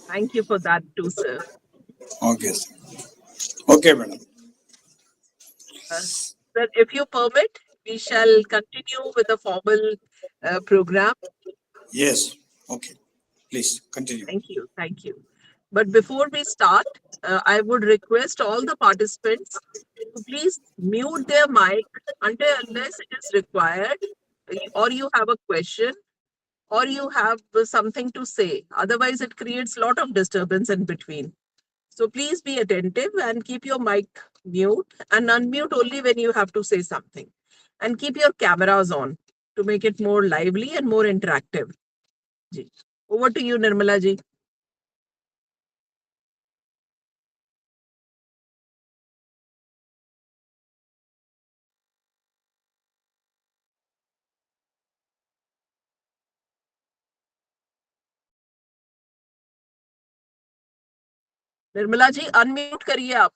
Thank you for that too, sir. Okay, sir. Okay, madam. Sir, if you permit, we shall continue with the formal program. Yes. Okay. Please continue. Thank you. Thank you. But before we start, I would request all the participants to please mute their mic until unless it is required, or you have a question, or you have something to say. Otherwise, it creates a lot of disturbance in between. So please be attentive and keep your mic mute and unmute only when you have to say something. And keep your cameras on to make it more lively and more interactive. Ji. Over to you, Nirmala ji. Nirmala ji unmute करिए आप.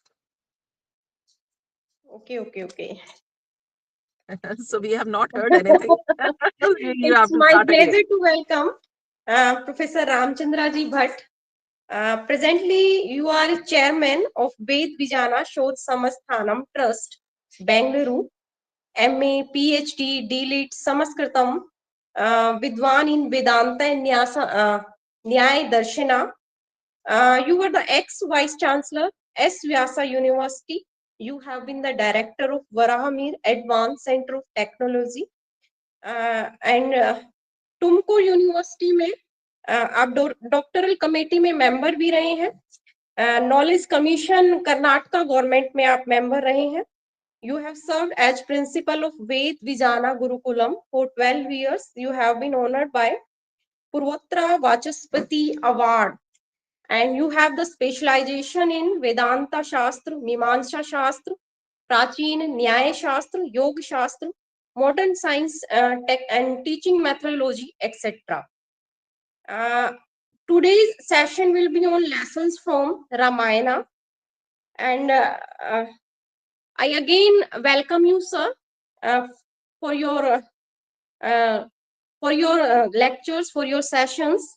Okay. So we have not heard anything. You have It's to my start again. pleasure to welcome Professor Ramchandra G Bhat. Presently, you are chairman of Ved Vijana Shodh Samasthanam Trust, Bengaluru. MA, PhD, D.Litt, Samaskritam, Vidwan in Vedanta and Nyaya Darshana. You were the ex-Vice Chancellor, S. Vyasa University. You have been the director of Varahamir Advanced Center of Technology. And तुमको university में आप doctoral committee में member भी रहे हैं. Knowledge commission Karnataka government में आप member रहे हैं. You have served as principal of Ved Vijana Gurukulam for 12 years. You have been honored by Purvatra Vachaspati Award. And you have the specialization in Vedanta Shastra, Mimamsa Shastra, Prachin Nyaya Shastra, Yoga Shastra, modern science tech and teaching methodology, etc. Today's session will be on lessons from Ramayana. And I again welcome you, sir, for your lectures, for your sessions.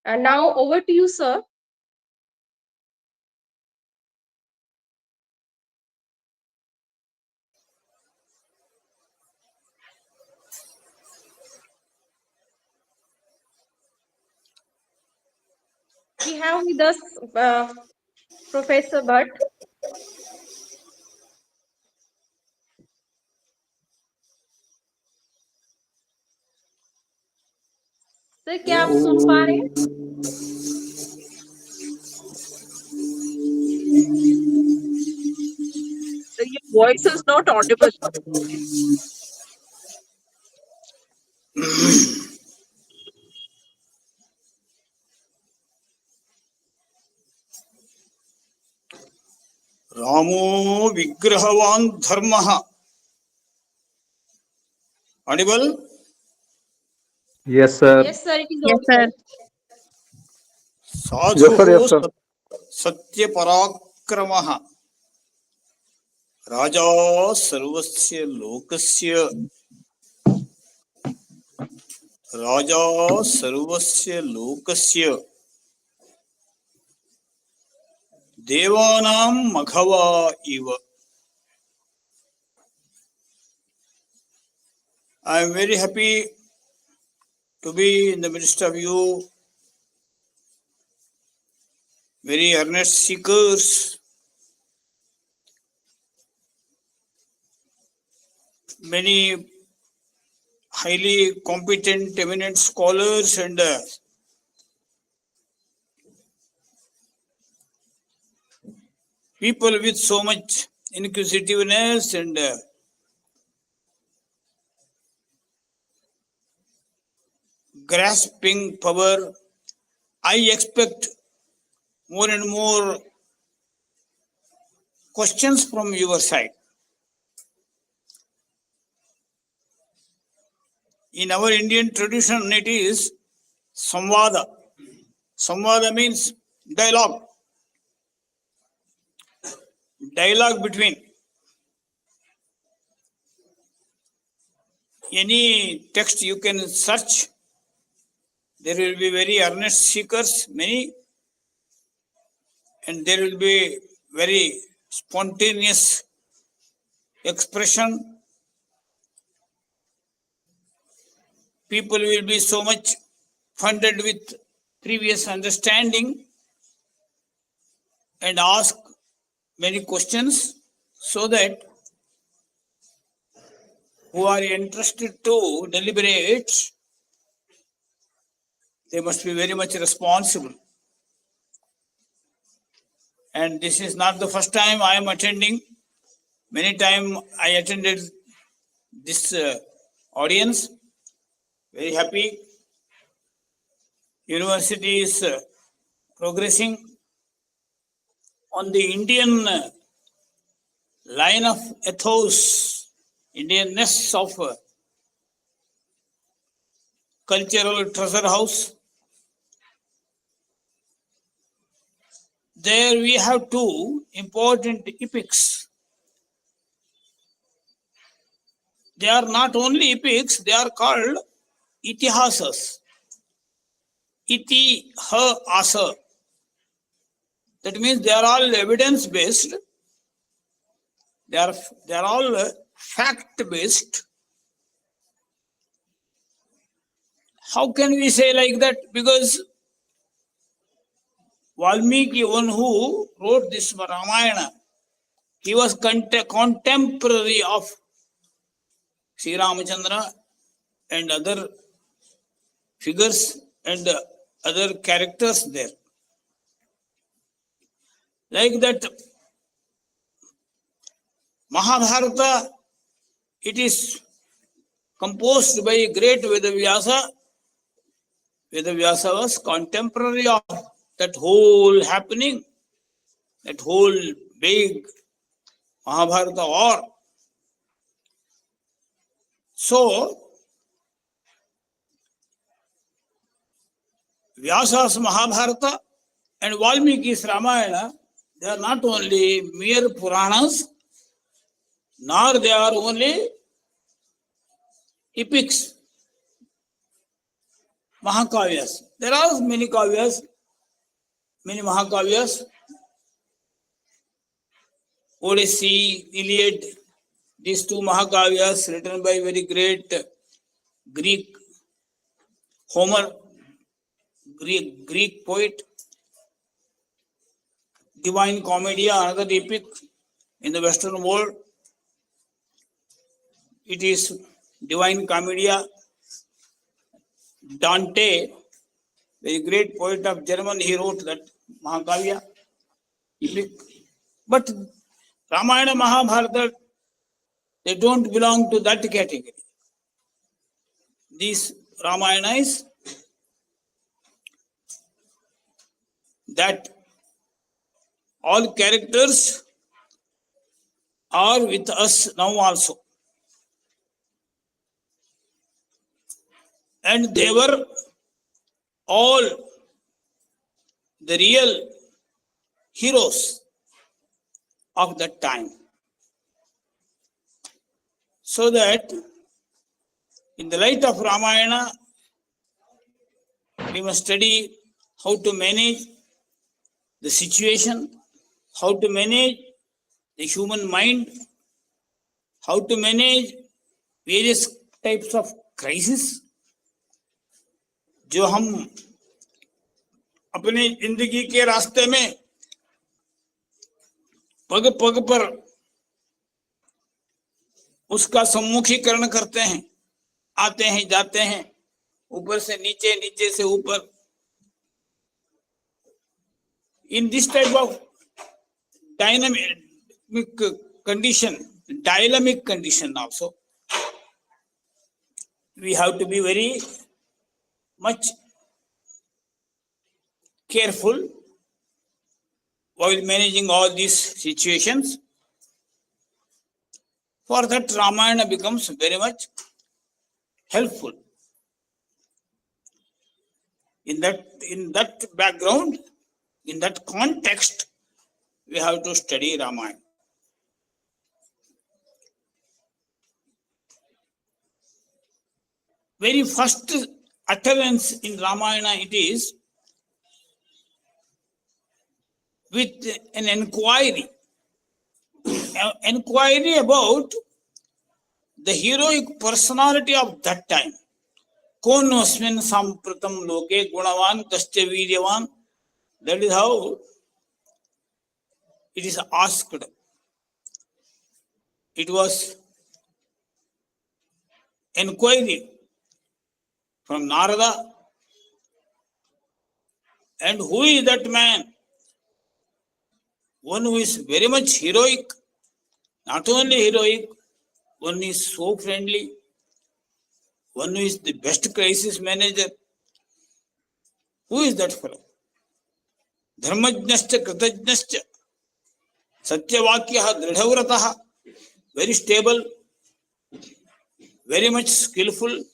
And now over to you, sir. We have with us Professor Bhat. Sir क्या आप सुन पा रहे हैं? Your voice is not audible. Ramo Vigrahavan Dharmaha. Audible? Yes, sir. Yes, sir. It is Yes, audible. Sadhu Yes, sir. Satya Parakramaha. Raja Sarvasya Lokasya. Raja Sarvasya Lokasya. Devanam Maghava Iva. I am very happy to be in the midst of you, very earnest seekers, many highly competent, eminent scholars and people with so much inquisitiveness and grasping power. I expect more and more questions from your side. In our Indian tradition, it is samvada. Samvada means dialogue. Dialogue between any text you can search. There will be very earnest seekers, many and there will be very spontaneous expression. People will be so much funded with previous understanding and ask many questions, so that who are interested to deliberate, they must be very much responsible. And this is not the first time I am attending. Many times I attended this audience. Very happy. University is progressing on the Indian line of ethos, Indianness of cultural treasure house. There we have two important epics. They are not only epics, they are called itihasas. Iti ha asa. That means they are all evidence based. They are all fact based. How can we say like that? Because Valmiki, one who wrote this Ramayana, he was contemporary of Sri Ramachandra and other figures and other characters there. Like that, Mahabharata, it is composed by great Vedavyasa. Vedavyasa was contemporary of that whole happening, that whole big Mahabharata war. So, Vyasa's Mahabharata and Valmiki's Ramayana, they are not only mere Puranas, nor they are only epics, Mahakavyas. There are many Kavyas, many Mahakavyas, Odyssey, Iliad, these two Mahakavyas written by very great Greek Homer, Greek poet. Divine Commedia, another epic in the Western world. It is Divine Commedia. Dante, very great poet of German, he wrote that Mahakavya epic. But Ramayana, Mahabharata, they don't belong to that category. These Ramayana is that all characters are with us now also. And they were all the real heroes of that time. So that in the light of Ramayana, we must study how to manage the situation, how to manage the human mind, how to manage various types of crisis जो हम अपनी जिंदगी के रास्ते में पग पग पर उसका सम्मुखीकरण करते हैं, आते हैं जाते हैं, ऊपर से नीचे, नीचे से ऊपर. In this type of dynamic condition also, we have to be very much careful while managing all these situations. For that, Ramayana becomes very much helpful. In that background, in that context, we have to study Ramayana. Very first utterance in Ramayana it is, with an inquiry about the heroic personality of that time. Konosmin sampratam loke gunavan kasya viryavan. That is how it is asked. It was inquiry from Narada. And who is that man? One who is very much heroic. Not only heroic, one is so friendly. One who is the best crisis manager. Who is that fellow? Dharmajnascha kritajnascha satyavakyaha dridhavrataha. Very stable, very much skillful,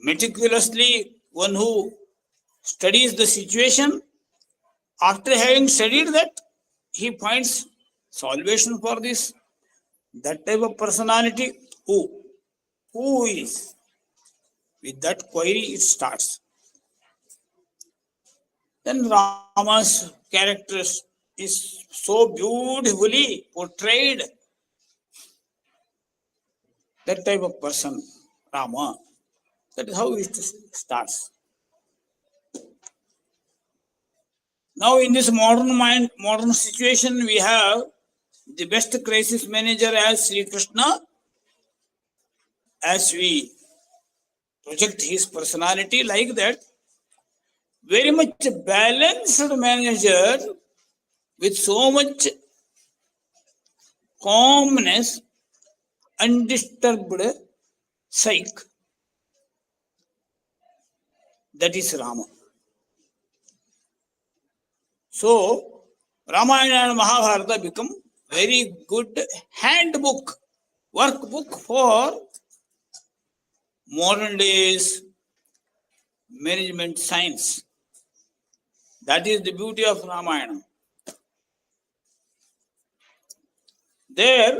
meticulously, one who studies the situation. After having studied that, he finds salvation for this. That type of personality. Who is? With that query, it starts. Then Rama's character is so beautifully portrayed. That type of person, Rama. That is how it starts. Now, in this modern situation, we have the best crisis manager as Sri Krishna. As we project his personality like that, very much balanced manager with so much calmness, undisturbed psyche. That is Rama. So, Ramayana and Mahabharata become very good handbook, workbook for modern days management science. That is the beauty of Ramayana. There,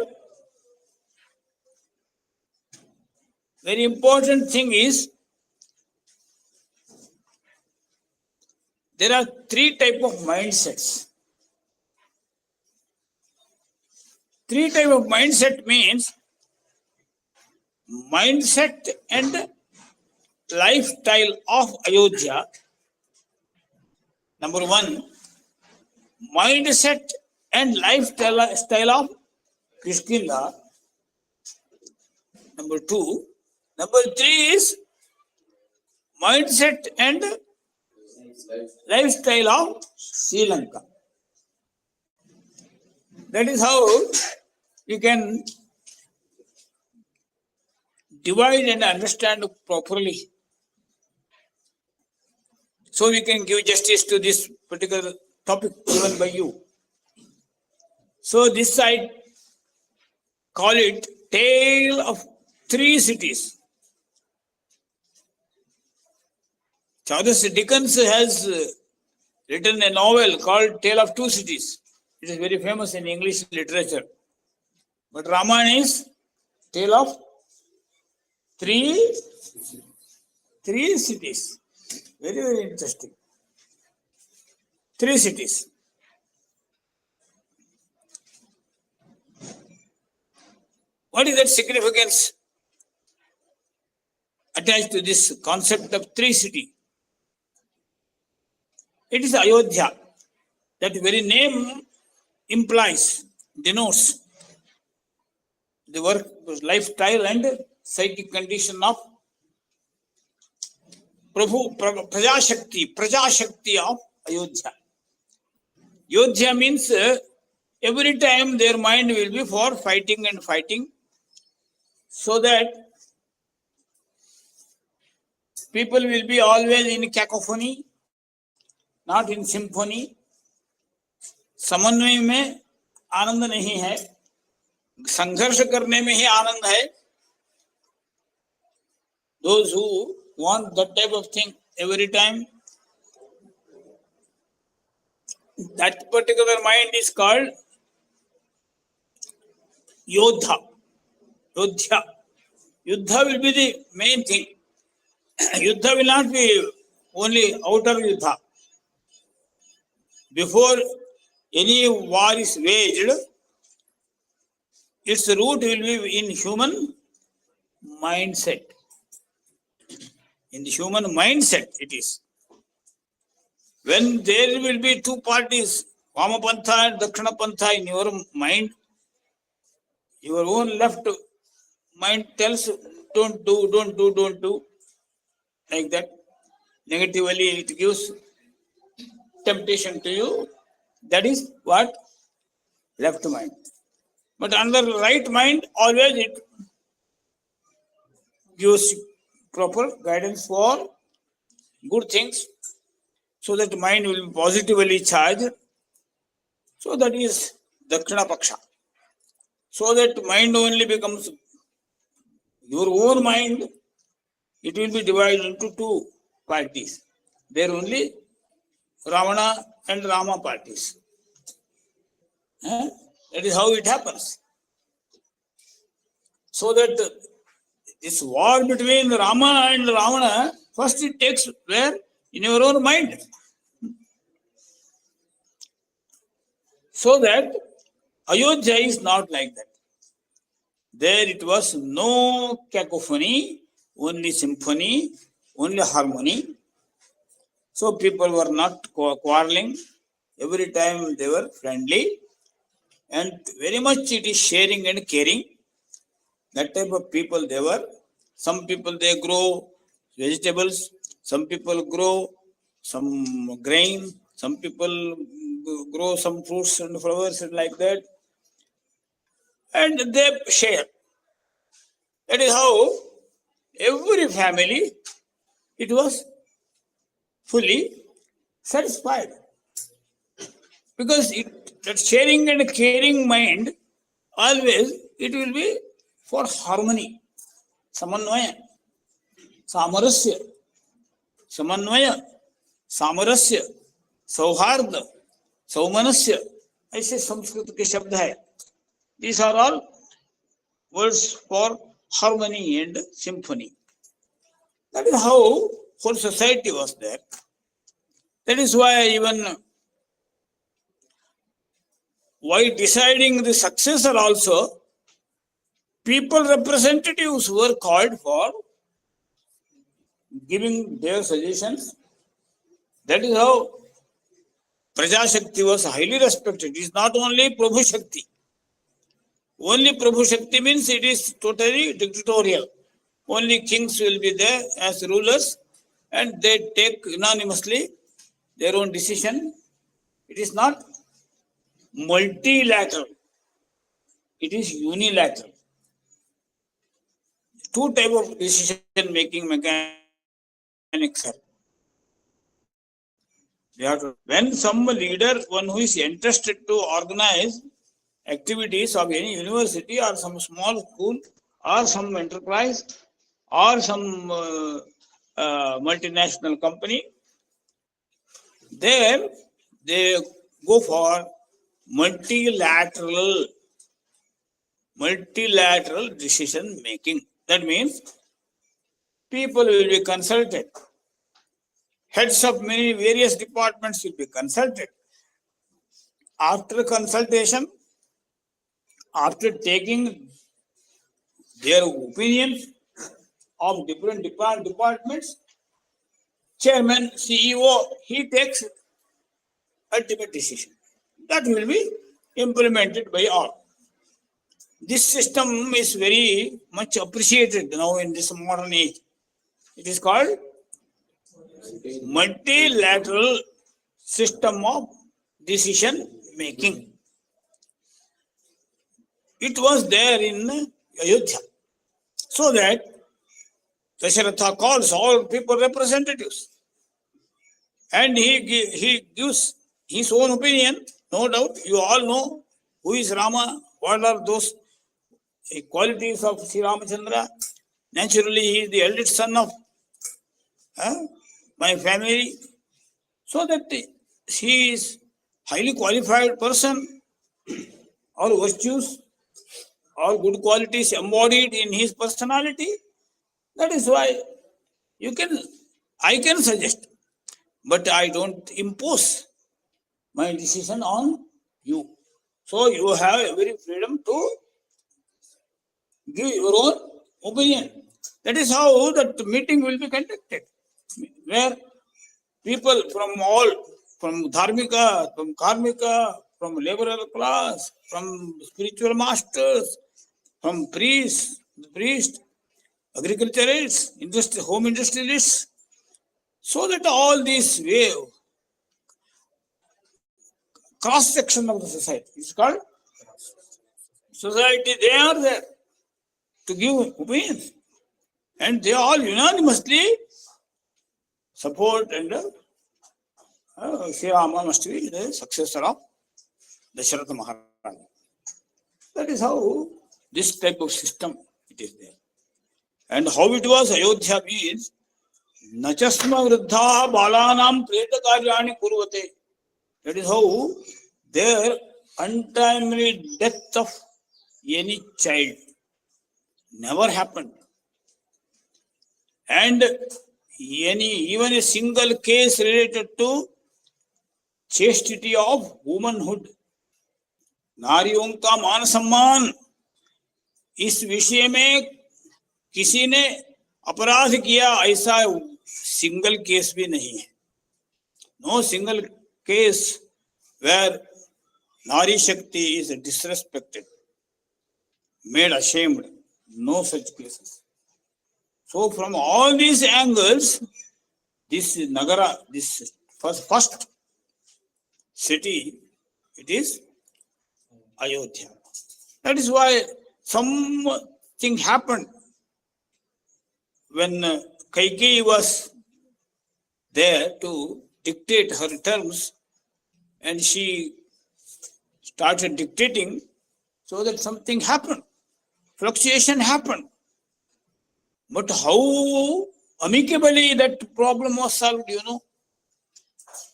very important thing is, there are three types of mindsets. Three types of mindset means mindset and lifestyle of Ayodhya. Number one, mindset and lifestyle of Kishkinda. Number two. Number three is mindset and lifestyle of Sri Lanka. That is how you can divide and understand properly. So we can give justice to this particular topic given by you. So this side, call it Tale of Three Cities. Charles Dickens has written a novel called Tale of Two Cities. It is very famous in English literature. But Ramayana is Tale of Three Cities. Very, very interesting. Three cities. What is that significance attached to this concept of three cities? It is Ayodhya. That very name implies, denotes the work, lifestyle and psychic condition of Praja Shakti of Ayodhya. Ayodhya means every time their mind will be for fighting and fighting, so that people will be always in cacophony, not in symphony. समन्वय में आनंद नहीं है, संघर्ष करने में ही आनंद है. Those who want that type of thing every time, that particular mind is called Yodha. Yodhya. Yuddha will be the main thing. Yuddha will not be only outer Yuddha. before any war is waged, its root will be in human mindset. In the human mindset, it is. When there will be two parties, Vamapantha and Dakshinapantha, in your mind, your own left mind tells don't do, like that. Negatively, it gives temptation to you. That is what? Left mind. But under right mind, always it gives proper guidance for good things, so that mind will be positively charged. So that is Dakshina Paksha. So that mind only becomes your own mind. It will be divided into two parties. There only Ravana and Rama parties. That is how it happens. So that this war between Rama and Ravana, first it takes where? In your own mind. So that Ayodhya is not like that. There it was no cacophony, only symphony, only harmony. So people were not quarreling. Every time they were friendly. And very much it is sharing and caring. That type of people they were. Some people they grow vegetables. Some people grow some grain. Some people grow some fruits and flowers and like that. And they share. That is how every family, it was fully satisfied. Because that sharing and caring mind, always it will be for harmony. Samanvaya, samarasya, samanvaya, samarasya, sauharda, saumanasya. ऐसे संस्कृत के शब्द है. These are all words for harmony and symphony. That is how whole society was there. That is why even while deciding the successor also, people representatives were called for giving their suggestions. That is how Praja Shakti was highly respected. It is not only Prabhu Shakti. Only Prabhu Shakti means it is totally dictatorial. Only kings will be there as rulers and they take unanimously their own decision. It is not multilateral. It is unilateral. Two type of decision making mechanics are. When some leader, one who is interested to organize activities of any university or some small school or some enterprise or some multinational company, there they go for multilateral decision making. That means people will be consulted. Heads of many various departments will be consulted. After consultation, after taking their opinions of different departments, chairman, CEO, he takes ultimate decision. That will be implemented by all. This system is very much appreciated now in this modern age. It is called multilateral system of decision making. It was there in Ayodhya. So that Dasharatha calls all people representatives. And he gives his own opinion. No doubt, you all know who is Rama, what are those qualities of Sri Ramachandra. Naturally, he is the eldest son of my family. So that he is highly qualified person, all virtues, all good qualities embodied in his personality. That is why I can suggest, but I don't impose. my decision on you. So you have every freedom to give your own opinion. That is how that meeting will be conducted, where people from all, from dharmika, from karmika, from liberal class, from spiritual masters, from priests, agriculturists, home industrialists, so that all these wave cross section of the society is called society. They are there to give opinions, and they all unanimously support and Sri Rama must be the successor of Dasharatha Maharaj. That is how this type of system it is there. And how it was Ayodhya means Nachasma Vruddha Balanam Preta Karyani Kurvate. That is how their untimely death of any child never happened. And even a single case related to chastity of womanhood, नारियों का मान सम्मान, इस विषय में किसी ने अपराध किया ऐसा सिंगल केस भी नहीं है. No single case where Nari Shakti is disrespected, made ashamed. No such cases. So from all these angles, this Nagara, this first city, it is Ayodhya. That is why something happened when Kaikeyi was there to dictate her terms, and she started dictating, so that something happened, fluctuation happened. But how amicably that problem was solved,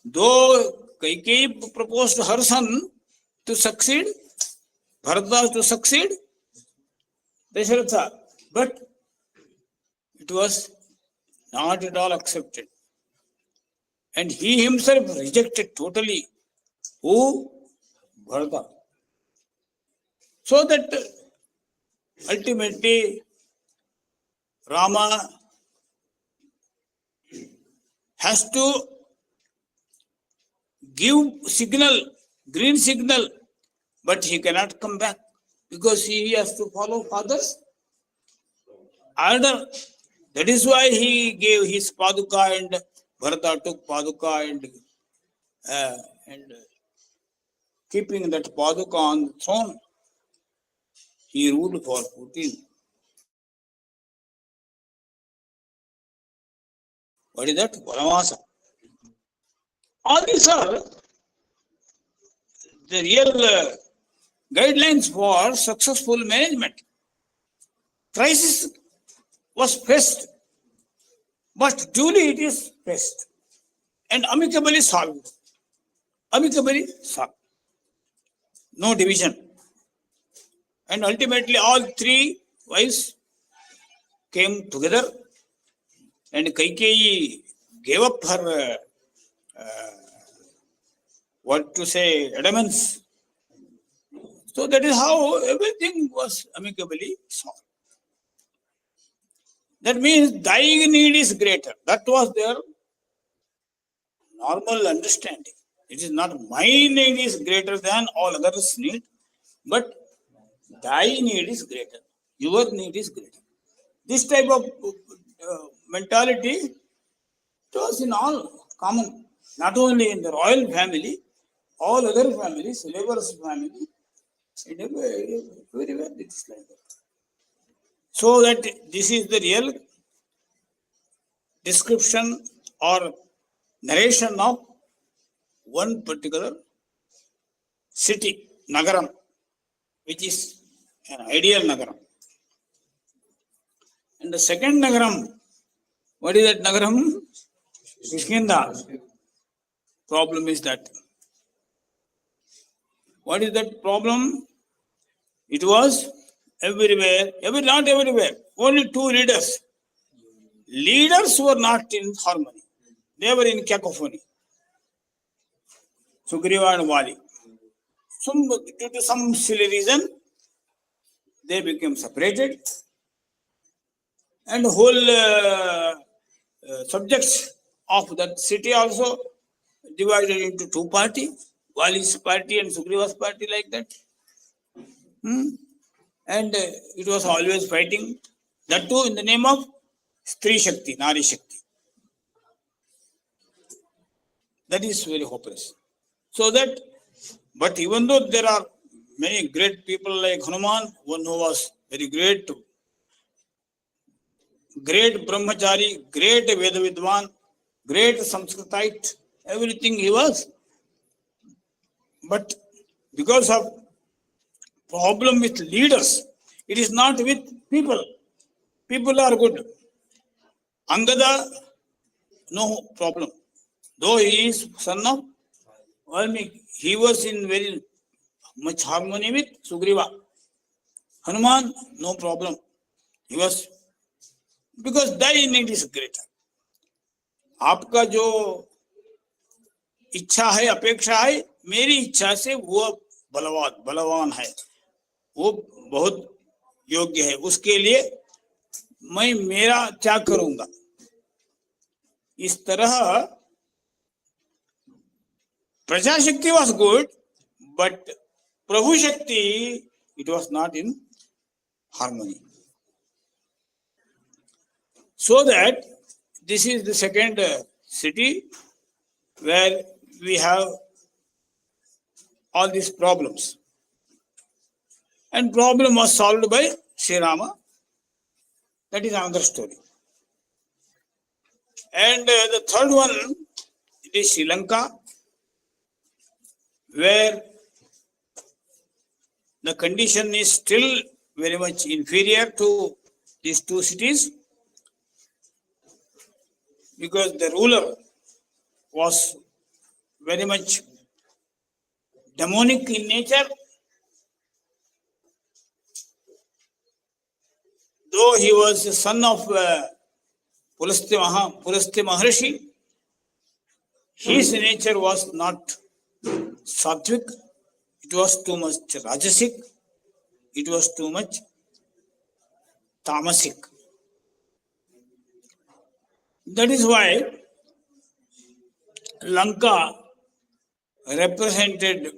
Though Kaikeyi proposed her son to succeed, Bharata to succeed Dasharatha, but it was not at all accepted. And he himself rejected totally. Who? Bharata. So that ultimately Rama has to give green signal, but he cannot come back because he has to follow father's order. That is why he gave his Paduka, and Bharata took Paduka, and keeping that Paduka on the throne, he ruled for 14. What is that? Varamasa. All these are the real guidelines for successful management. Crisis was faced, but duly it is faced and amicably solved. No division. And ultimately all three wives came together, and Kaikeyi gave up her adamance. So that is how everything was amicably solved. That means thy need is greater. That was their normal understanding. It is not my need is greater than all others' need, but thy need is greater. Your need is greater. This type of mentality was in all common, not only in the royal family, all other families, laborers' family, and everywhere it is like that. So that this is the real description or narration of one particular city, Nagaram, which is an ideal Nagaram. And the second Nagaram, what is that Nagaram? Kishkinda. Problem is that. What is that problem? It was everywhere, not everywhere, only two leaders. Leaders were not in harmony. They were in cacophony. Sugriva and Vali. Due to some silly reason, they became separated, and whole subjects of that city also divided into two parties, Vali's party and Sugriva's party, like that. And it was always fighting, that too in the name of Stri Shakti, Nari Shakti. That is very hopeless. So that, but even though there are many great people like Hanuman, one who was very great brahmachari, great Veda Vidwan, great Sanskritite, everything he was. But because of problem with leaders, it is not with people. People are good. Angada, no problem. Though he is son of Valmiki, he was in very much harmony with Sugriva. Hanuman, no problem. He was, because thy need is greater. आपका जो इच्छा है, अपेक्षा है, मेरी इच्छा से वो बलवान है, वो बहुत योग्य है, उसके लिए मैं मेरा त्याग करूंगा. इस तरह प्रजाशक्ति was good, but प्रभु शक्ति, it was not in harmony. So that this is the second city where we have all these problems. And problem was solved by Sri Rama. That is another story. And the third one, it is Sri Lanka, where the condition is still very much inferior to these two cities, because the ruler was very much demonic in nature. Though he was the son of Pulastya Maharshi, his nature was not sattvic, it was too much rajasic, it was too much tamasic. That is why Lanka represented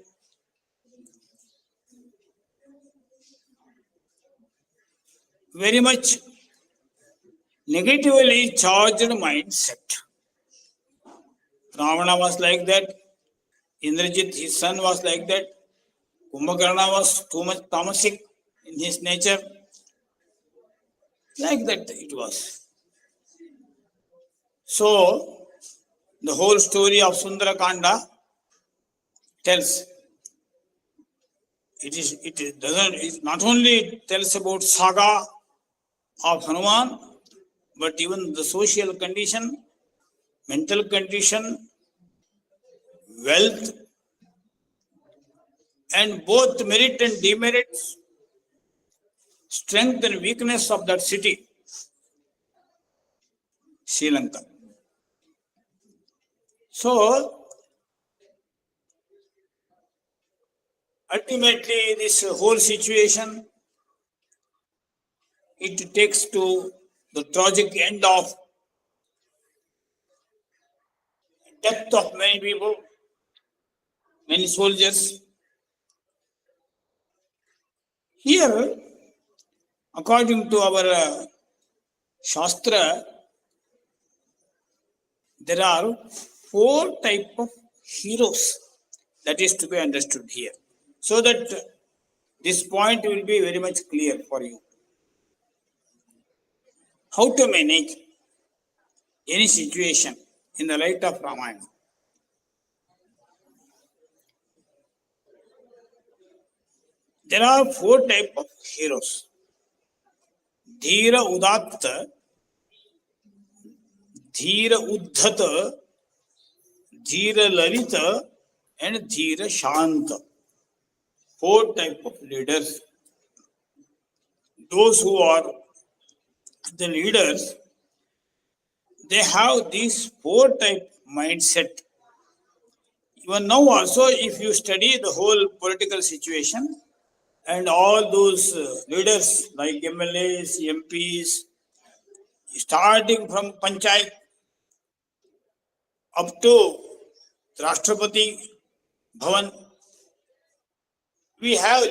very much negatively charged mindset. Ravana was like that, Indrajit, his son, was like that, Kumbhakarna was too much tamasic in his nature. Like that it was. So, the whole story of Sundarakanda tells, it not only tells about saga of Hanuman, but even the social condition, mental condition, wealth, and both merit and demerits, strength and weakness of that city, Sri Lanka. So, ultimately, this whole situation, it takes to the tragic end of death of many people, many soldiers. Here, according to our Shastra, there are 4 types of heroes that is to be understood here, so that this point will be very much clear for you. How to manage any situation in the light of Ramayana. There are 4 types of heroes: Dhira Udatta, Dhira Uddhata, Dhira Lalita, and Dhira Shanta. 4 types of leaders. Those who are the leaders, they have these 4 type mindset. Even now also, if you study the whole political situation and all those leaders like MLAs, MPs, starting from Panchayat up to Rashtrapati Bhavan, we have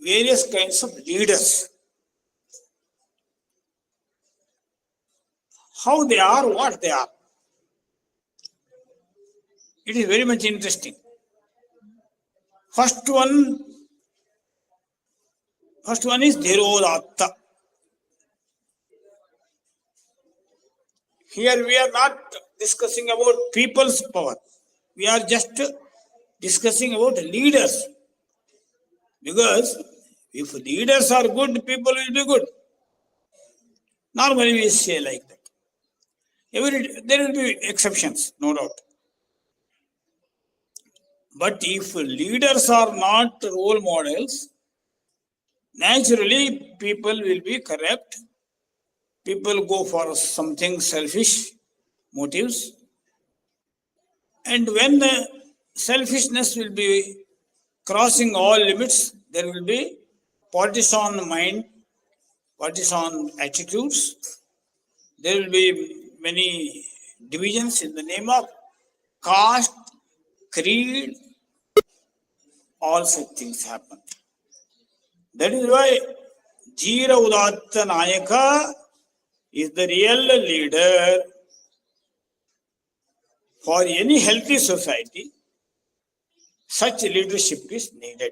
various kinds of leaders. How they are, what they are. It is very much interesting. First one is Dhirodatta. Here we are not discussing about people's power. We are just discussing about leaders. Because if leaders are good, people will be good. Normally we say like that. There will be exceptions, no doubt. But if leaders are not role models, naturally people will be corrupt. People go for something selfish motives. And when the selfishness will be crossing all limits, there will be partisan mind, partisan attitudes. There will be many divisions in the name of caste, creed, all such things happen. That is why Jira Udatta Nayaka is the real leader for any healthy society. Such leadership is needed.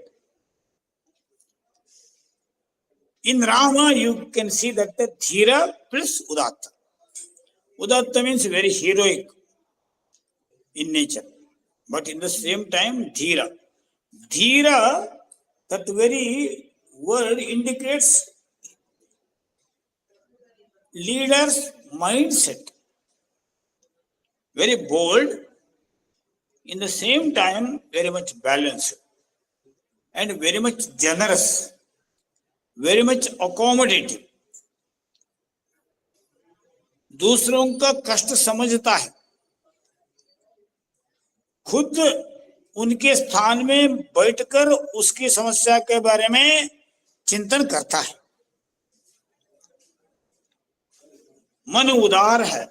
In Rama, you can see that the Dhira plus Udatta. Udatta means very heroic in nature, but in the same time, Dhira. Dhira, that very word indicates leader's mindset. Very bold, in the same time, very much balanced, and very much generous, very much accommodating. दूसरों का कष्ट समझता है, खुद उनके स्थान में बैठकर उसकी समस्या के बारे में चिंतन करता है. मन उदार है,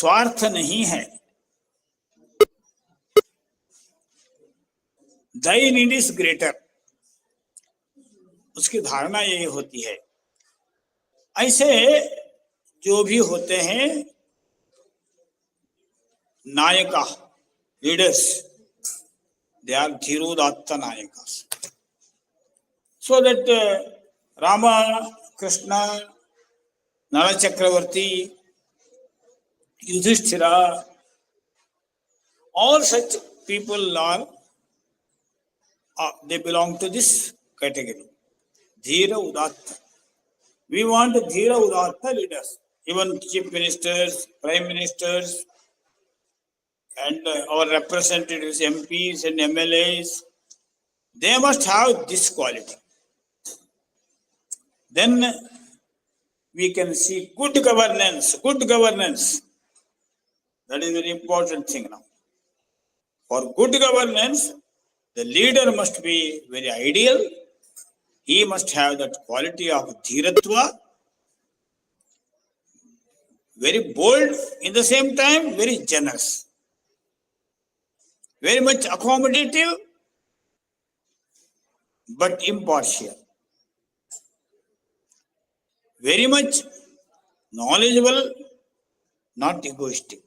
स्वार्थ नहीं है. Thy need is greater. उसकी धारणा यही होती है. ऐसे जो भी होते हैं Nykaa, leaders, they are Dhirodatta Nayakas. So that Rama, Krishna, Nala Chakravarti, Yudhishthira, all such people are, they belong to this category. Dhira Udatta. We want Dhira Udatta leaders. Even chief ministers, prime ministers, and our representatives, MPs and MLAs, they must have this quality. Then we can see good governance. Good governance. That is a very important thing now. For good governance, the leader must be very ideal. He must have that quality of Dhiratva, very bold, in the same time, very generous, very much accommodative, but impartial, very much knowledgeable, not egoistic.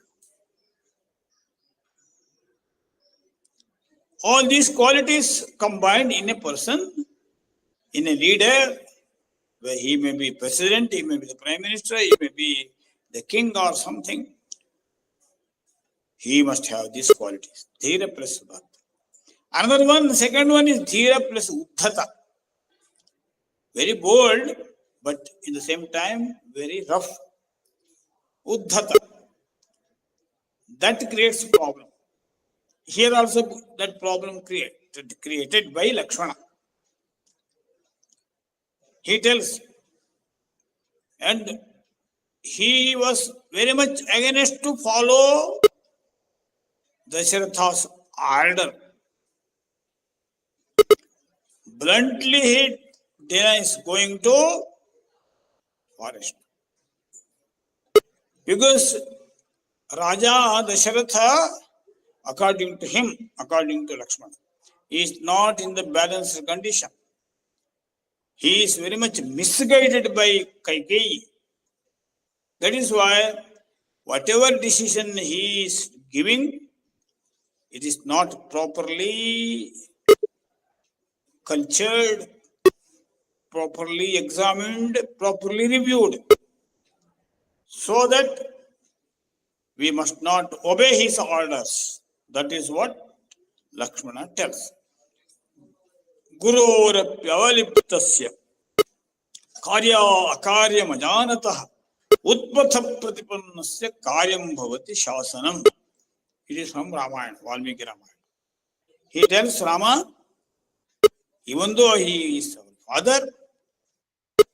All these qualities combined in a person, in a leader, where he may be president, he may be the prime minister, he may be the king or something, he must have these qualities. Dhira plus Udatta. Another one, the second one is Dhira plus Uddhata. Very bold, but in the same time, very rough. Uddhata. That creates problem. Here also that problem created by Lakshmana. He tells, and he was very much against to follow Dasharatha's order. Bluntly he denies going to forest. Because Raja Dasharatha, according to him, according to Lakshmana, is not in the balanced condition. He is very much misguided by Kaikeyi. That is why whatever decision he is giving, it is not properly cultured, properly examined, properly reviewed. So that we must not obey his orders. That is what Lakshmana tells. Gurorapyavaliptasya karya akaryam ajanatah utpatha pratipannasya karyam bhavati shasanam. It is from Ramayana, Valmiki Ramayana. He tells Rama, even though he is our father,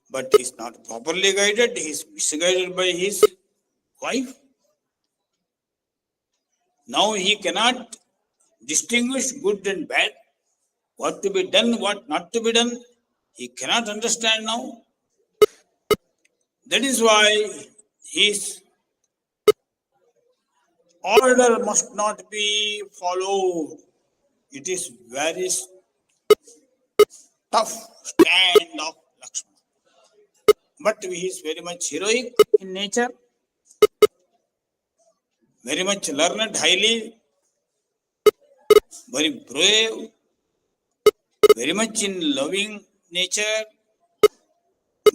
but he is not properly guided, he is misguided by his wife. Now he cannot distinguish good and bad, what to be done, what not to be done. He cannot understand now. That is why his order must not be followed. It is very tough stand of Lakshmana. But he is very much heroic in nature, very much learned, highly, very brave, very much in loving nature.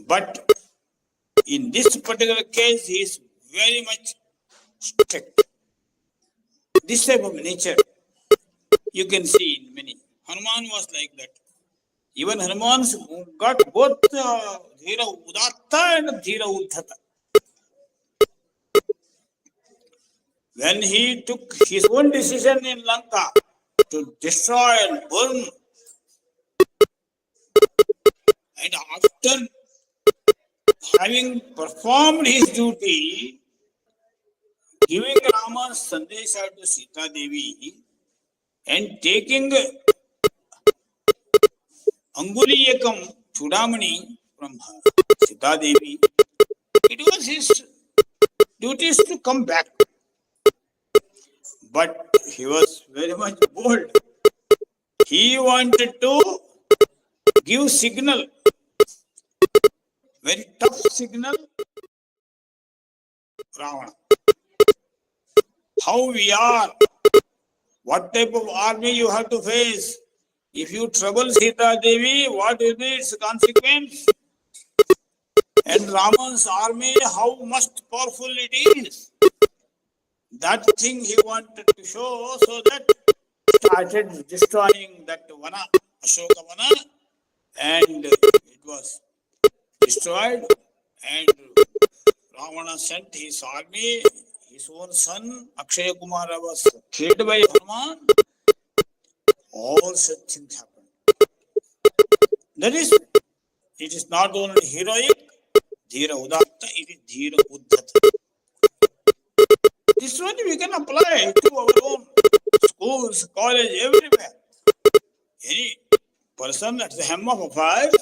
But in this particular case, he is very much strict. This type of nature you can see in many. Hanuman was like that. Even Hanuman got both Dhira Udatta and Dhira Uddhata. When he took his own decision in Lanka to destroy and burn, and after having performed his duty, giving Rama's Sandesha to Sita Devi and taking Anguliyakam Chudamani from Sita Devi, it was his duties to come back. But he was very much bold. He wanted to give signal, very tough signal, Ravana. How we are, what type of army you have to face. If you trouble Sita Devi, what will be its consequence? And Rama's army, how much powerful it is. That thing he wanted to show, so that started destroying that Vana, Ashoka Vana, and it was destroyed, and Ravana sent his army, his own son, Akshaya Kumara was killed by Hanuman. All such things happened. That is, it is not only heroic, Dhira Udatta, it is Dhira Uddhata. This one we can apply to our own schools, college, everywhere. Any person at the helm of affairs,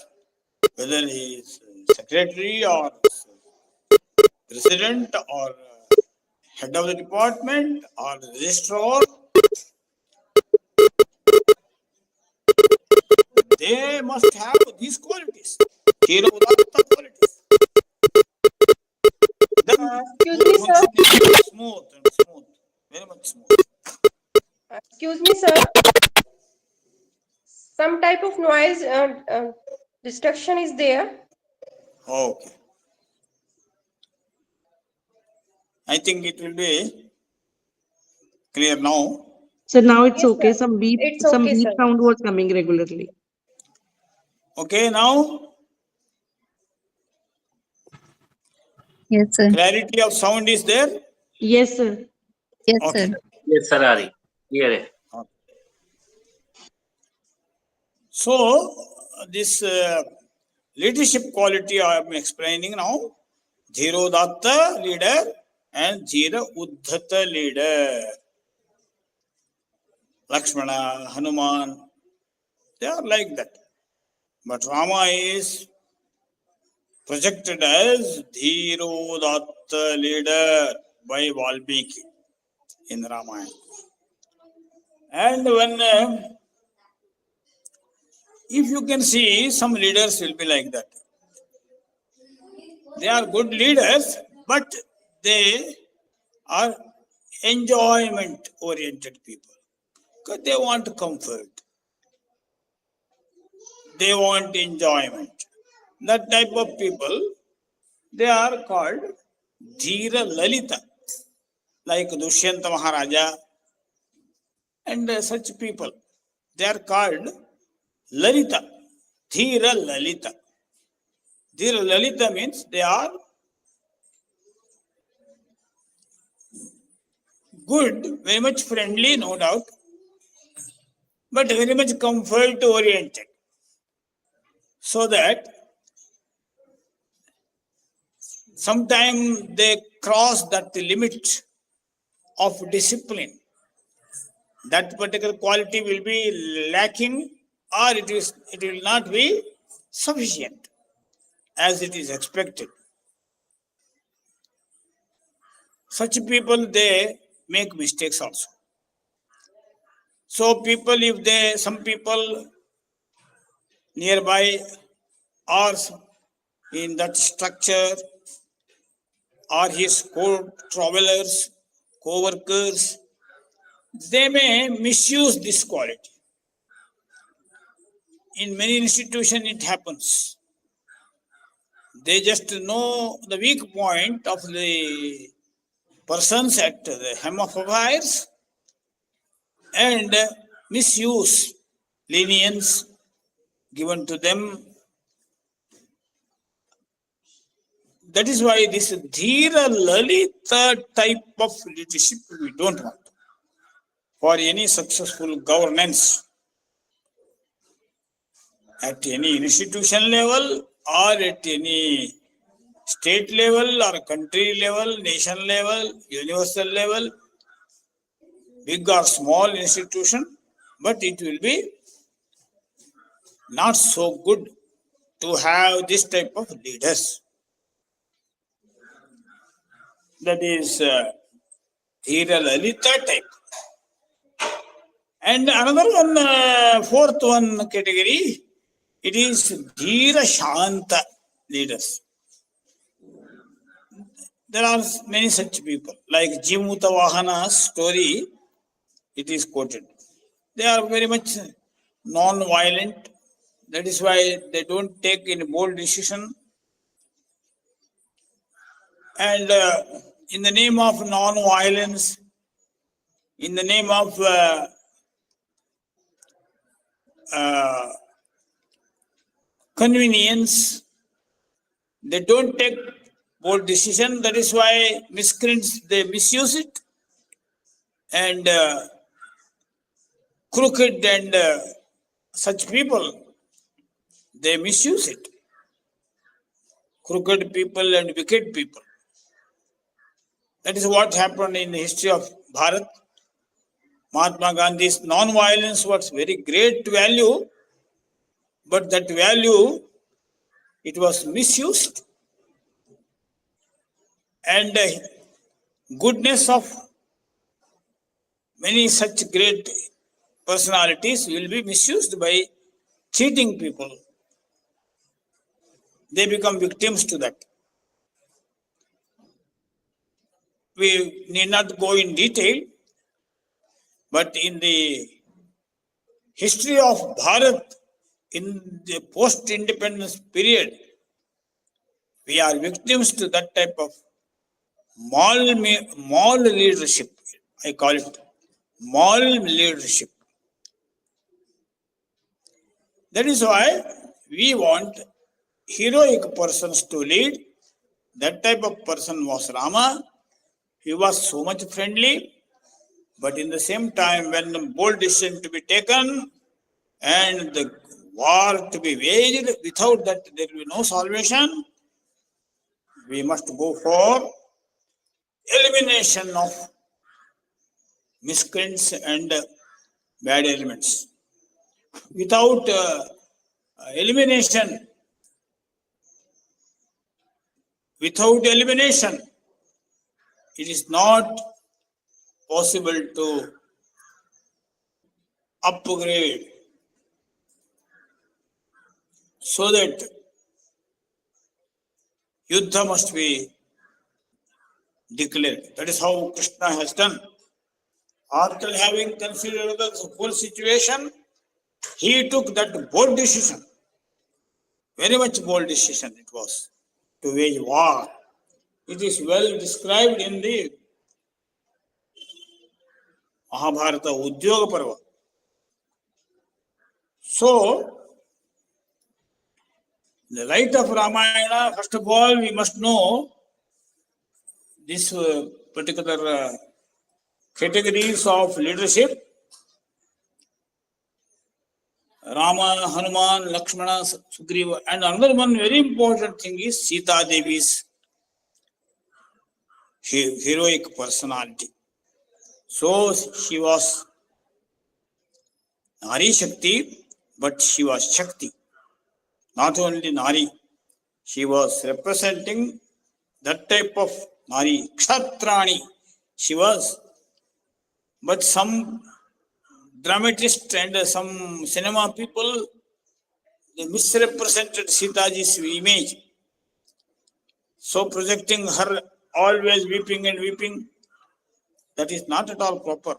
whether he is secretary or president or head of the department or registrar, they must have these qualities, Dhira Udatta qualities. Then Excuse me, sir. smooth, very much smooth. Excuse me, sir. Some type of noise destruction is there. Okay. I think it will be clear now. So now it's Yes, okay. sir. Some beep, It's some okay, beep sir. sound was coming regularly. Okay, now Yes, sir. clarity of sound is there. Yes, sir. Yes, Okay. sir. Yes, sir, Ari. Clear है. So this leadership quality I am explaining now. Dhirodatta leader and Dhira Uddhata leader. Lakshmana, Hanuman, they are like that. But Rama is projected as Dhirodatta leader by Valmiki in Ramayana. And when, if you can see, some leaders will be like that. They are good leaders, but they are enjoyment oriented people. Because they want comfort. They want enjoyment. That type of people, they are called Dhira Lalita, like Dushyanta Maharaja and such people. They are called Lalita, Dhira Lalita. Dhira Lalita means they are good, very much friendly, no doubt, but very much comfort oriented. So that sometimes they cross that limit of discipline. That particular quality will be lacking, or it will not be sufficient as it is expected. Such people, they make mistakes also. So people, some people nearby or in that structure or his co-travelers, co-workers, they may misuse this quality. In many institutions it happens. They just know the weak point of the persons at the hem of affairs and misuse lenience given to them. That is why this Dhira Lalita type of leadership we don't want for any successful governance at any institution level or at any state level or country level, nation level, universal level, big or small institution, but it will be not so good to have this type of leaders. That is Dhira Lalita type. And another one, fourth one category, it is Dhira Shanta leaders. There are many such people, like Jimuta Vahana's story, it is quoted. They are very much non-violent. That is why they don't take any bold decision. And in the name of non-violence, in the name of convenience, they don't take bold decision. That is why miscreants, they misuse it. And crooked and such people, they misuse it. Crooked people and wicked people. That is what happened in the history of Bharat. Mahatma Gandhi's non-violence was very great value, but that value, it was misused. And goodness of many such great personalities will be misused by cheating people. They become victims to that. We need not go in detail, but in the history of Bharat, in the post-independence period, we are victims to that type of mall leadership. I call it mall leadership. That is why we want heroic persons to lead. That type of person was Rama. He was so much friendly, but in the same time, when the bold decision to be taken and the war to be waged, without that there will be no salvation. We must go for elimination of miscreants and bad elements. Without elimination, it is not possible to upgrade, so that Yuddha must be declared. That is how Krishna has done. After having considered the whole situation, he took that bold decision. Very much bold decision it was, to wage war. It is well described in the Mahabharata Udyoga Parva. So, in the light of Ramayana, first of all, we must know this particular categories of leadership. Rama, Hanuman, Lakshmana, Sugriva, and another one very important thing is Sita Devi's heroic personality. So she was Nari Shakti, but she was Shakti. Not only Nari, she was representing that type of Nari, Kshatrani. She was, but some dramatists and some cinema people, they misrepresented Sitaji's image. So projecting her always weeping and weeping, that is not at all proper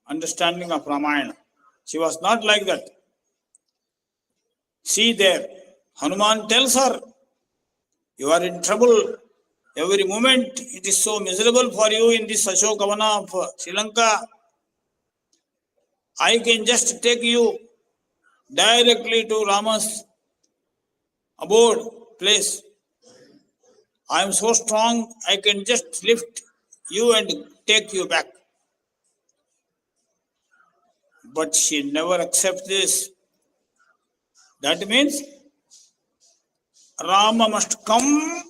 understanding of Ramayana. She was not like that. See there, Hanuman tells her, you are in trouble. Every moment it is so miserable for you in this Ashokavana of Sri Lanka. I can just take you directly to Rama's abode place. I am so strong, I can just lift you and take you back. But she never accepts this. That means Rama must come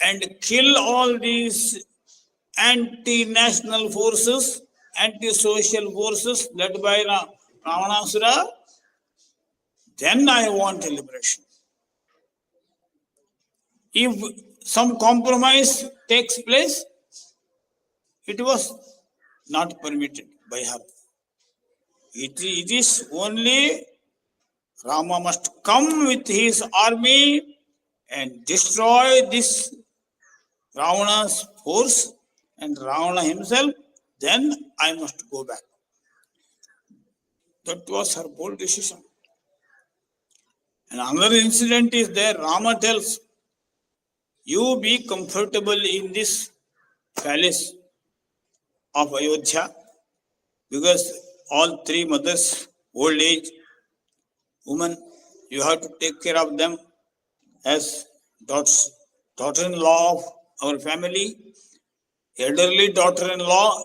and kill all these anti-national forces, anti-social forces led by Ravanasura. Then I want a liberation. If some compromise takes place, it was not permitted by her. It is only Rama must come with his army and destroy this Ravana's force and Ravana himself, then I must go back. That was her bold decision. And another incident is there. Rama tells, you be comfortable in this palace of Ayodhya, because all three mothers, old age, women, you have to take care of them as daughter-in-law of our family, elderly daughter-in-law,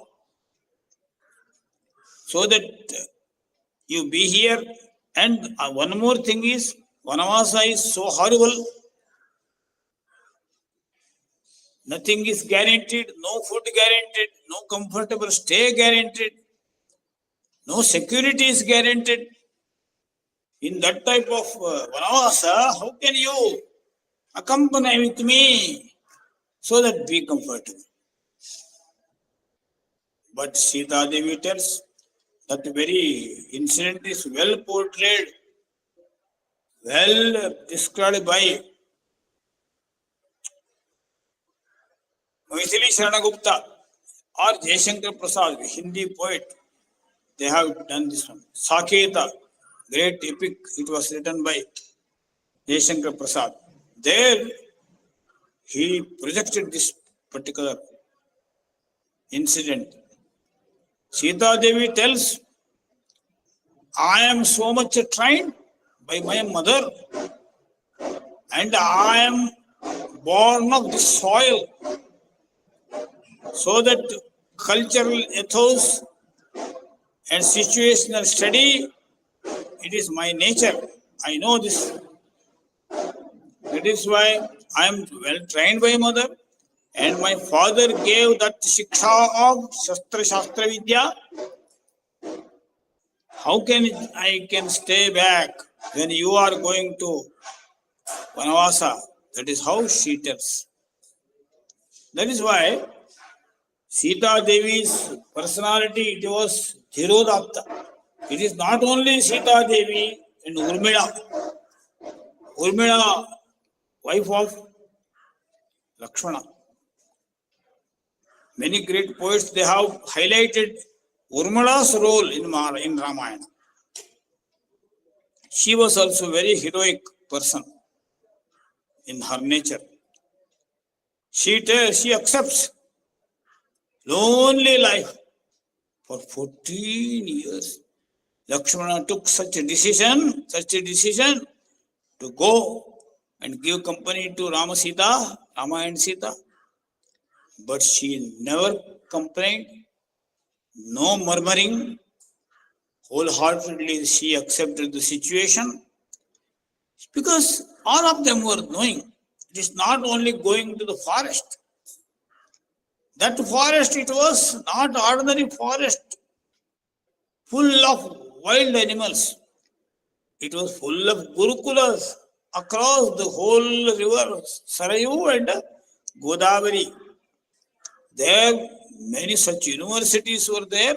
so that you be here. And one more thing is, Vanavasa is so horrible. Nothing is guaranteed, no food guaranteed, no comfortable stay guaranteed, no security is guaranteed. In that type of Vanavasa, how can you accompany with me so that be comfortable? But Sita Devi tells that very incident is well portrayed, well described by Mahila Sharanagupta or Jayashankar Prasad, Hindi poet. They have done this one. Saketa, great epic, it was written by Jayashankar Prasad. There, he projected this particular incident. Sita Devi tells, I am so much trained by my mother, and I am born of this soil, so that cultural ethos and situational study, it is my nature. I know this. That is why I am well trained by mother, and my father gave that shiksha of Shastra Vidya. How can I can stay back when you are going to Vanavasa? That is how she tells. That is why Sita Devi's personality, it was Dhirodatta. It is not only Sita Devi and Urmila. Urmila, wife of Lakshmana. Many great poets, they have highlighted Urmila's role in Ramayana. She was also a very heroic person in her nature. She accepts lonely life for 14 years. Lakshmana took such a decision to go and give company to Rama and Sita. But she never complained, no murmuring. Wholeheartedly she accepted the situation because all of them were knowing it is not only going to the forest. That forest, it was not ordinary forest, full of wild animals. It was full of gurukulas across the whole river, Sarayu and Godavari. There, many such universities were there,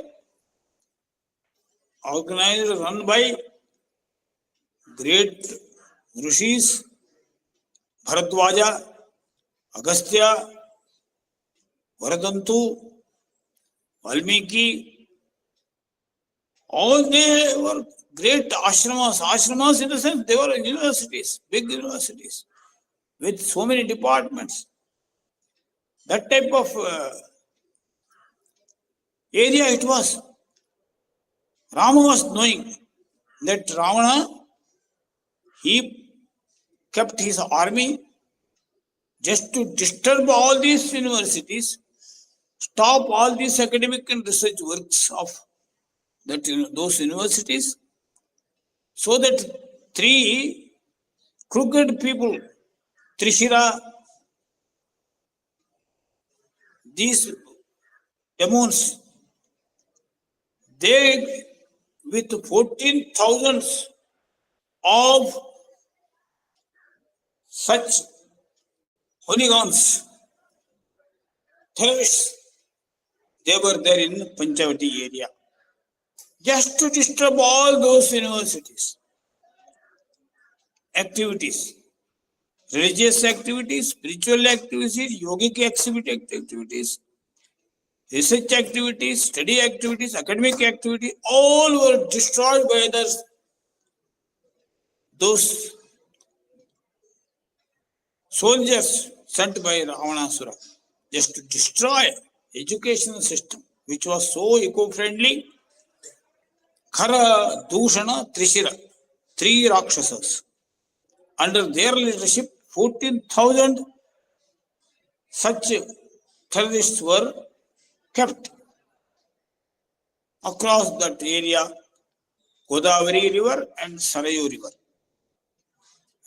organized, run by great rishis, Bharadwaja, Agastya, Varadantu, Valmiki. All they were great ashramas. Ashramas in the sense they were universities, big universities, with so many departments. That type of area it was. Rama was knowing that Ravana, he kept his army just to disturb all these universities, stop all these academic and research works of those universities, so that three crooked people, Trishira, these demons, they with 14,000 of such hooligans, terrorists, they were there in Panchavati area, just to disturb all those universities, activities, religious activities, spiritual activities, yogic activities, research activities, study activities, academic activities, all were destroyed by those soldiers sent by Ravanasura, just to destroy educational system, which was so eco-friendly. Khara, Dushana, Trishira, three Rakshasas. Under their leadership, 14,000 such terrorists were kept across that area, Godavari river and Sarayu river.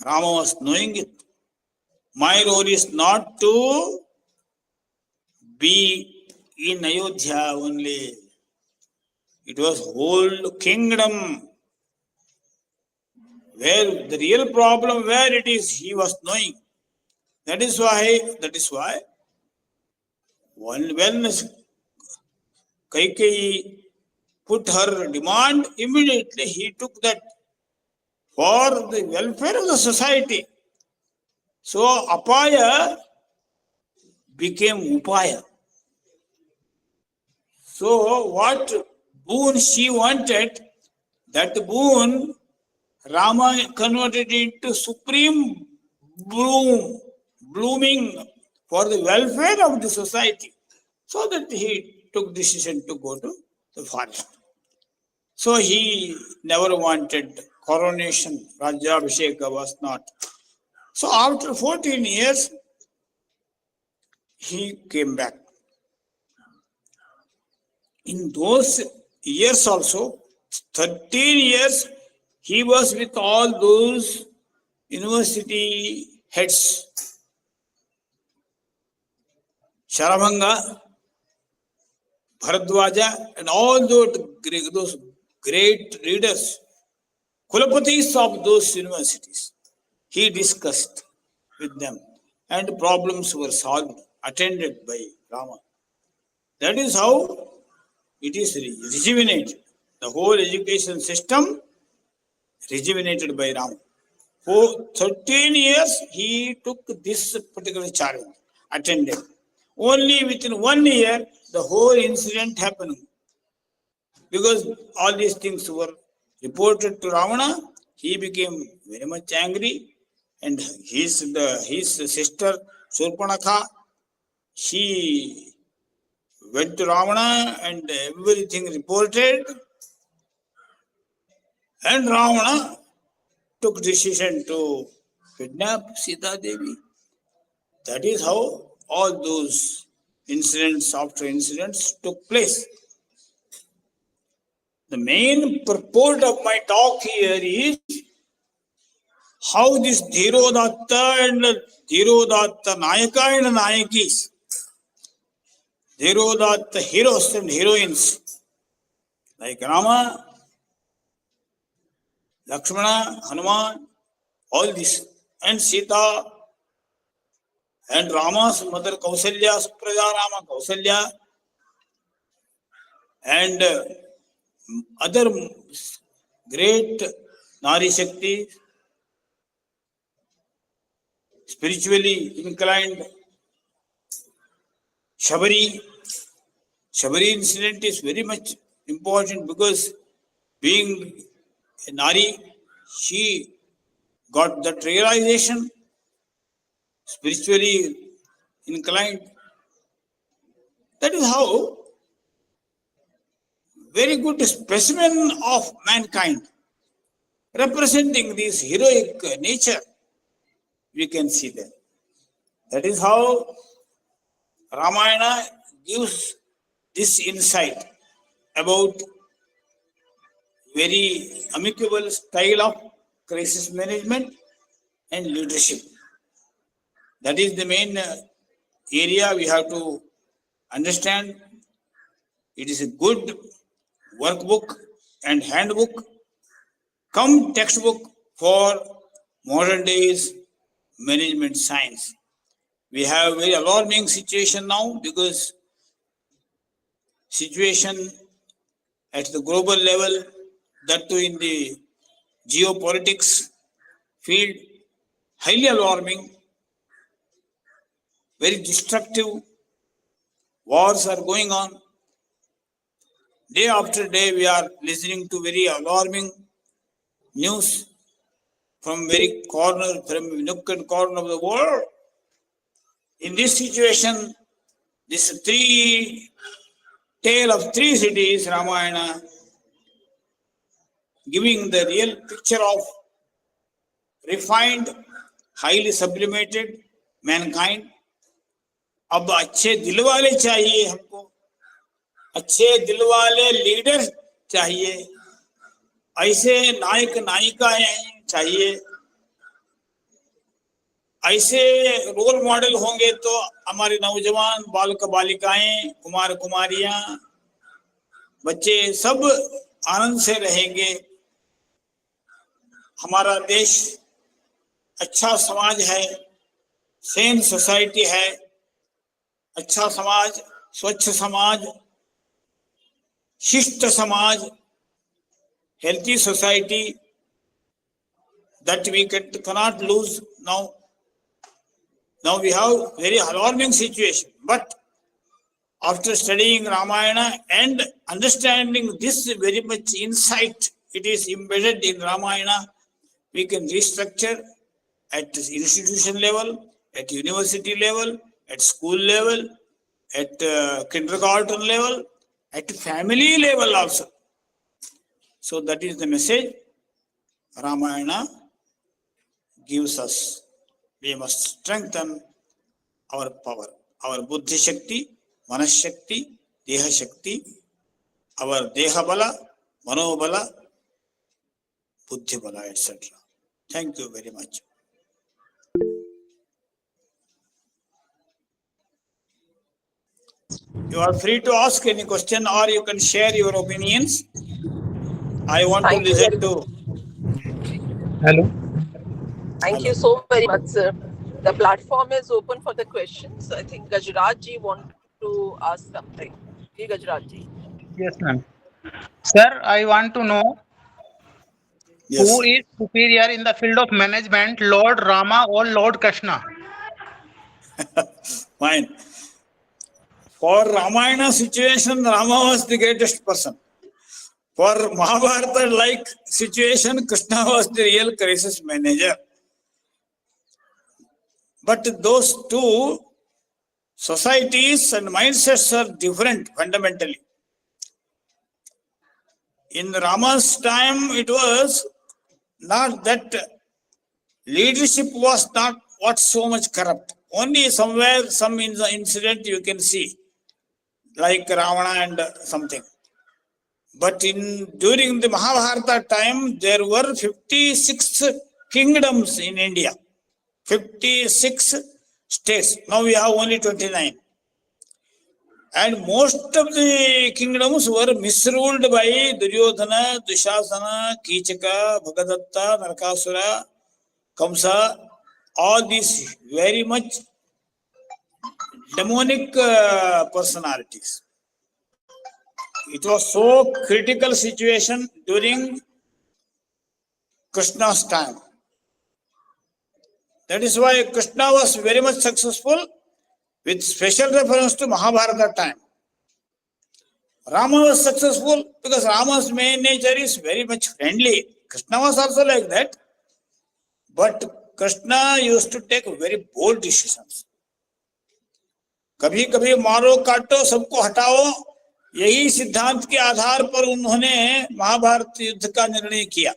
Rama was knowing it. My role is not to be in Ayodhya only. It was whole kingdom. Where the real problem, where it is, he was knowing. That is why when Kaikeyi put her demand, immediately he took that for the welfare of the society. So Apaya became Upaya. So what boon she wanted, that boon Rama converted into supreme blooming for the welfare of the society. So that he took decision to go to the forest. So he never wanted coronation. Rajyabhisheka was not. So after 14 years, he came back. In those years also, 13 years, he was with all those university heads. Sharamanga, Bharadwaja, and all those great leaders, Kulapatis of those universities. He discussed with them and problems were solved, attended by Rama. That is how it is rejuvenated. The whole education system rejuvenated by Rama. For 13 years, he took this particular challenge, attended. Only within 1 year, the whole incident happened. Because all these things were reported to Ravana, he became very much angry, and his sister Surpanakha, she went to Ravana and everything reported, and Ravana took decision to kidnap Sita Devi. That is how all those incidents after incidents took place. The main purport of my talk here is how this Dhirodatta and Dhirodatta Nayaka and Nayakis, Dhirodatta heroes and heroines like Rama, Lakshmana, Hanuman, all this, and Sita, and Rama's mother Kausalya, Supraja Rama, Kausalya, and other great Nari Shakti, spiritually inclined, Shabari incident is very much important because being a Nari, she got that realization, spiritually inclined. That is how very good specimen of mankind, representing this heroic nature, we can see that. That is how Ramayana gives this insight about very amicable style of crisis management and leadership. That is the main area we have to understand. It is a good workbook and handbook, come textbook for modern days management science. We have a very alarming situation now because situation at the global level, that too in the geopolitics field, highly alarming, very destructive. Wars are going on. Day after day, we are listening to very alarming news from nook and corner of the world. In this situation, this tale of three cities, Ramayana, giving the real picture of refined, highly sublimated mankind. अब अच्छे दिल वाले चाहिए हमको, अच्छे दिल वाले leader चाहिए, ऐसे नायक नायिकाएं चाहिए, ऐसे रोल मॉडल होंगे तो हमारे नौजवान बालक बालिकाएं, कुमार कुमारियां, बच्चे सब आनंद से रहेंगे। हमारा देश अच्छा समाज है, सेन सोसाइटी है, अच्छा समाज, स्वच्छ समाज, शिष्ट समाज, healthy society that we cannot lose now. Now we have very alarming situation. But after studying Ramayana and understanding this very much insight, it is embedded in Ramayana, we can restructure at institution level, at university level, at school level, at kindergarten level, at family level also. So that is the message Ramayana gives us. We must strengthen our power, our buddhi shakti, manas shakti, deha shakti, our deha bala, mano bala, buddhi bala, etc. Thank you very much. You are free to ask any question or you can share your opinions. I want to Thank you listen very to. Hello. Thank you Hello. so very much, sir. The platform is open for the questions. I think Gajraj ji want to ask something. Ji Gajraj ji. Yes, ma'am. Sir, I want to know who Yes. is superior in the field of management, Lord Rama or Lord Krishna? Fine. For Ramayana situation, Rama was the greatest person. For Mahabharata like situation, Krishna was the real crisis manager. But those two societies and mindsets are different fundamentally. In Rama's time, it was not that leadership was not what so much corrupt. Only somewhere, some incident you can see, like Ravana and something. But during the Mahabharata time, there were 56 kingdoms in India, 56 states. Now we have only 29. And most of the kingdoms were misruled by Duryodhana, Dushasana, Kichaka, Bhagadatta, Narakasura, Kamsa, all these very much demonic personalities. It was so critical situation during Krishna's time. That is why Krishna was very much successful with special reference to Mahabharata time. Rama was successful because Rama's main nature is very much friendly. Krishna was also like that. But Krishna used to take very bold decisions. कभी कभी मारो काटो सबको हटाओ, यही सिद्धांत के आधार पर उन्होंने महाभारत युद्ध का निर्णय किया.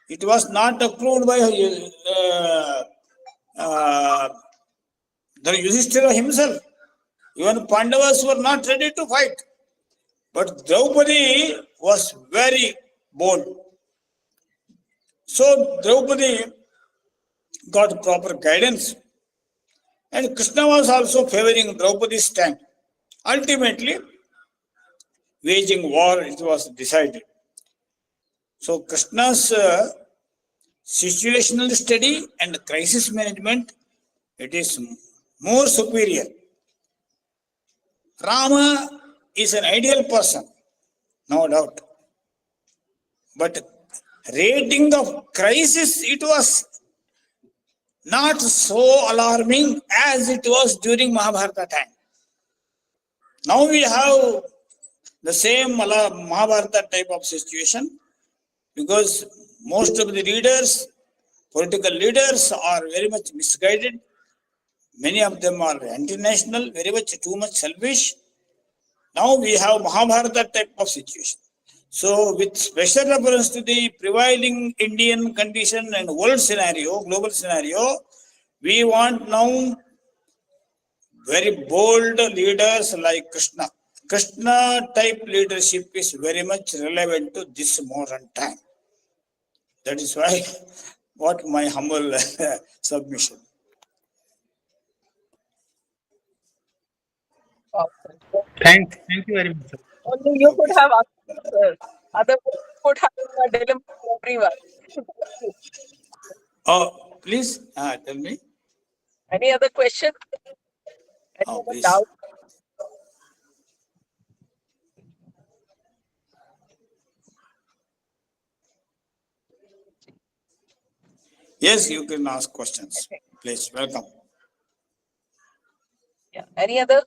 It was not approved by the Yudhishthira himself. Even Pandavas were not ready to fight. But Draupadi was very bold. So Draupadi got proper guidance. And Krishna was also favoring Draupadi's stand. Ultimately, waging war, it was decided. So Krishna's situational study and crisis management, it is more superior. Rama is an ideal person, no doubt. But rating of crisis, it was not so alarming as it was during Mahabharata time. Now we have the same Mahabharata type of situation because most of the leaders, political leaders are very much misguided. Many of them are anti-national, very much too much selfish. Now we have Mahabharata type of situation. So with special reference to the prevailing Indian condition and world scenario, global scenario, we want now very bold leaders like Krishna. Krishna type leadership is very much relevant to this modern time. That is why what my humble submission. Thank you very much, sir. Only you could Okay. have answered, sir. Otherwise, it would have been a dilemma for everyone. Oh, please tell me. Any other question? Any Oh, other please. doubt? Yes, you can ask questions. Please, welcome. Yeah. Any other?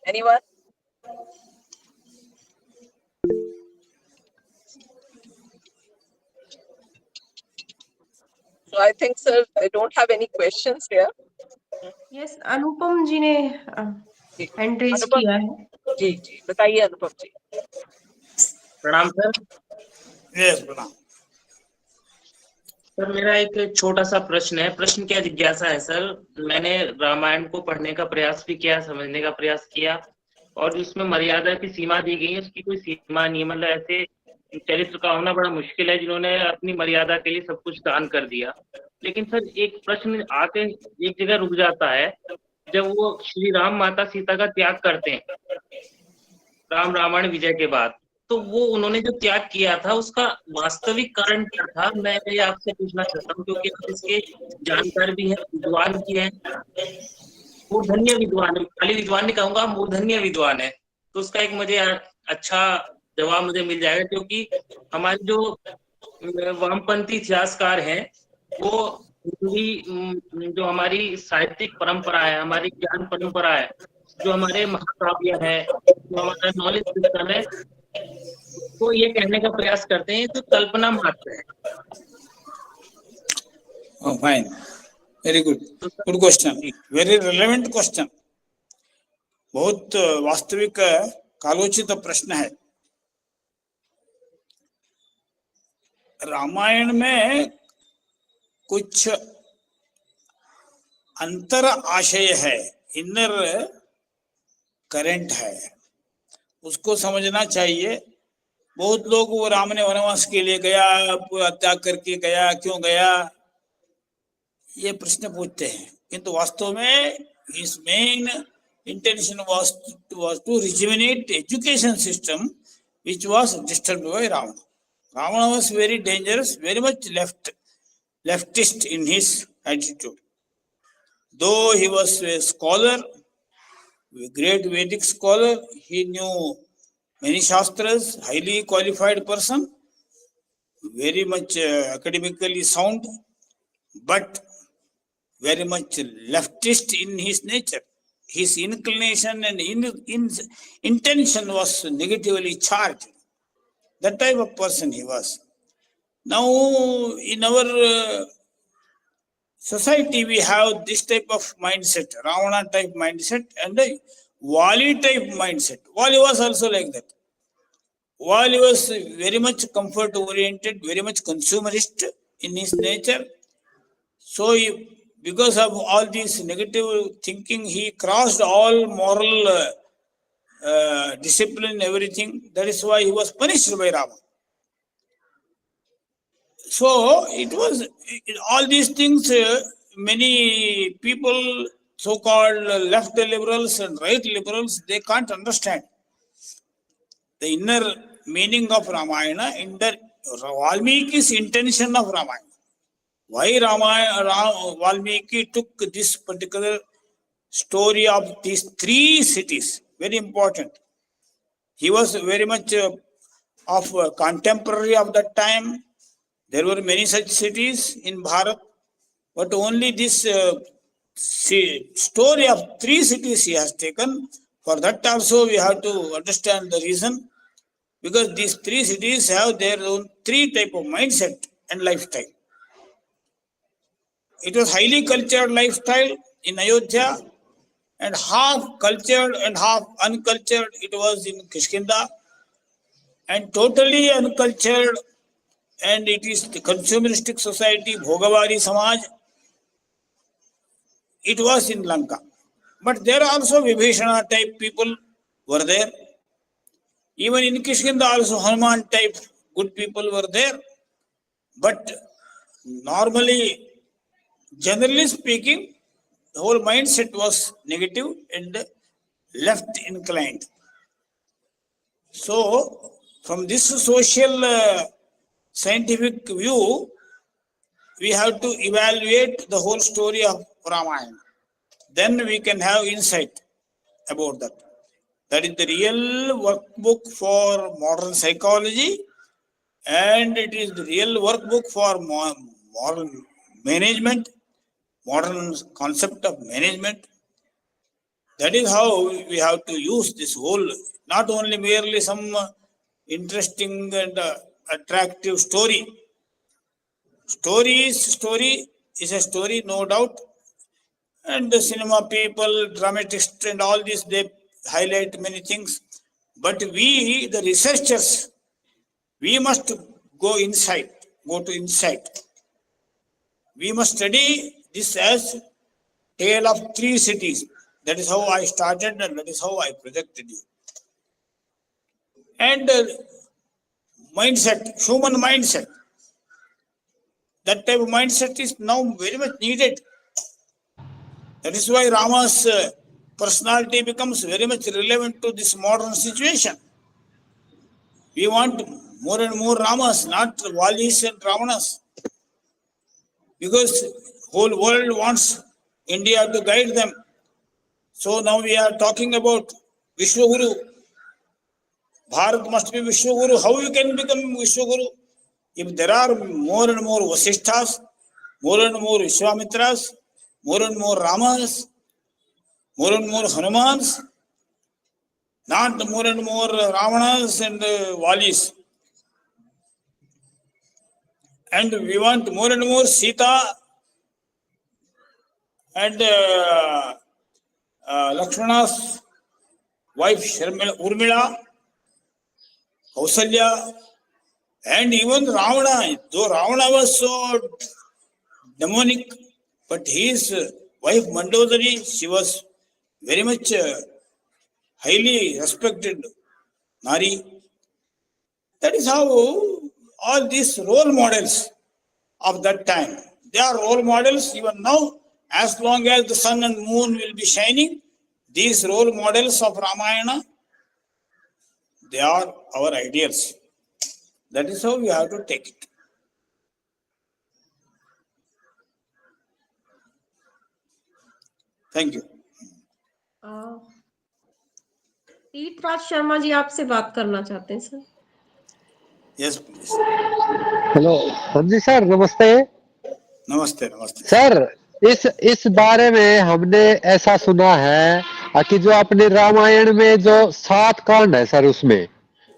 Anyone? So I think, sir, they don't have any questions here. Yes, अनुपम जी ने जी, hand raise अनुपम किया है. जी बताइए अनुपम जी. प्रणाम sir. Yes, Pranam. Sir मेरा एक छोटा सा प्रश्न है. प्रश्न क्या जिज्ञासा है सर. मैंने रामायण को पढ़ने का प्रयास भी किया, समझने का प्रयास किया, और जिसमें मर्यादा की सीमा दी गई है उसकी कोई सीमा नहीं. मतलब ऐसे चरित्र का होना बड़ा मुश्किल है जिन्होंने अपनी मर्यादा के लिए सब कुछ दान कर दिया. लेकिन सर एक प्रश्न आके एक जगह रुक जाता है जब वो श्री राम माता सीता का त्याग करते हैं राम रावण विजय के बाद. तो वो उन्होंने जो त्याग किया था उसका वास्तविक कारण क्या था, मैं ये आपसे पूछना चाहता हूँ, क्योंकि आप इसके जानकार भी हैं, विद्वान भी हैं, मूर्धन्य विद्वान है, खाली विद्वान नहीं कहूंगा, मूर्धन्य विद्वान है। तो उसका एक मुझे अच्छा जवाब मुझे मिल जाएगा, क्योंकि हमारे जो वामपंथी इतिहासकार हैं वो हिंदी जो हमारी साहित्यिक परंपरा है, हमारी ज्ञान परंपरा है, जो हमारे महाकाव्य है, जो हमारा नॉलेज सिस्टम है, तो ये कहने का प्रयास करते हैं तो कल्पना मात्र है। Oh, fine. Very good. Good question. Very relevant question. बहुत वास्तविक कालोचित प्रश्न है। रामायण में कुछ अंतर आशय है, इनर करंट है, उसको समझना चाहिए। बहुत लोग वो राम ने वनवास के लिए गया, हत्या करके गया, क्यों गया, ये प्रश्न पूछते हैं, किंतु वास्तव में his main intention was to rejuvenate education system which was disturbed by Ravana. Ravana was very dangerous, very much leftist in his attitude. Though he was a scholar, a great Vedic scholar, he knew many shastras, highly qualified person, very much academically sound, but very much leftist in his nature. His inclination and intention was negatively charged. That type of person he was. Now, in our society, we have this type of mindset, Ravana type mindset and a Wali type mindset. Wali was also like that. Wali was very much comfort oriented, very much consumerist in his nature. So, because of all this negative thinking, he crossed all moral discipline, everything. That is why he was punished by Rama. So it was all these things. Many people, so-called left liberals and right liberals, they can't understand the inner meaning of Ramayana, in the Valmiki's intention of Ramayana. Why Valmiki took this particular story of these three cities, very important. He was very much of contemporary of that time. There were many such cities in Bharat, but only this story of three cities he has taken. For that also we have to understand the reason, because these three cities have their own three type of mindset and lifestyle. It was highly cultured lifestyle in Ayodhya, and half cultured and half uncultured it was in Kishkinda, and totally uncultured, and it is the consumeristic society, Bhogavari Samaj, it was in Lanka. But there also Vibhishana type people were there. Even in Kishkinda also Hanuman type good people were there. But normally, generally speaking, the whole mindset was negative and left inclined. So, from this social scientific view, we have to evaluate the whole story of Ramayana. Then we can have insight about that. That is the real workbook for modern psychology, and it is the real workbook for modern management, modern concept of management. That is how we have to use this whole, not only merely some interesting and attractive story. Story is a story, no doubt. And the cinema people, dramatists and all this, they highlight many things. But we, the researchers, we must go inside, go to insight. We must study this as tale of three cities. That is how I started and that is how I projected you. And mindset, human mindset. That type of mindset is now very much needed. That is why Rama's personality becomes very much relevant to this modern situation. We want more and more Ramas, not Valis and Ravanas. Because whole world wants India to guide them. So now we are talking about Vishwaguru. Bharat must be Vishwaguru. How you can become Vishwaguru? If there are more and more Vasishthas, more and more Vishwamitras, more and more Ramas, more and more Hanumans, not more and more Ravanas and Valis. And we want more and more Sita and Lakshmana's wife Urmila, Kausalya, and even Ravana. Though Ravana was so demonic, but his wife Mandodari, she was very much highly respected Nari. That is how all these role models of that time, they are role models even now. As long as the sun and moon will be shining, these role models of Ramayana, they are our ideals. That is how we have to take it. Thank you. तीर्थराज शर्मा जी आपसे बात करना चाहते हैं sir. Yes, please. Hello, हाँ जी sir, नमस्ते। नमस्ते, नमस्ते। Sir, इस बारे में हमने ऐसा सुना है कि जो अपने रामायण में जो 7 कांड है सर, उसमें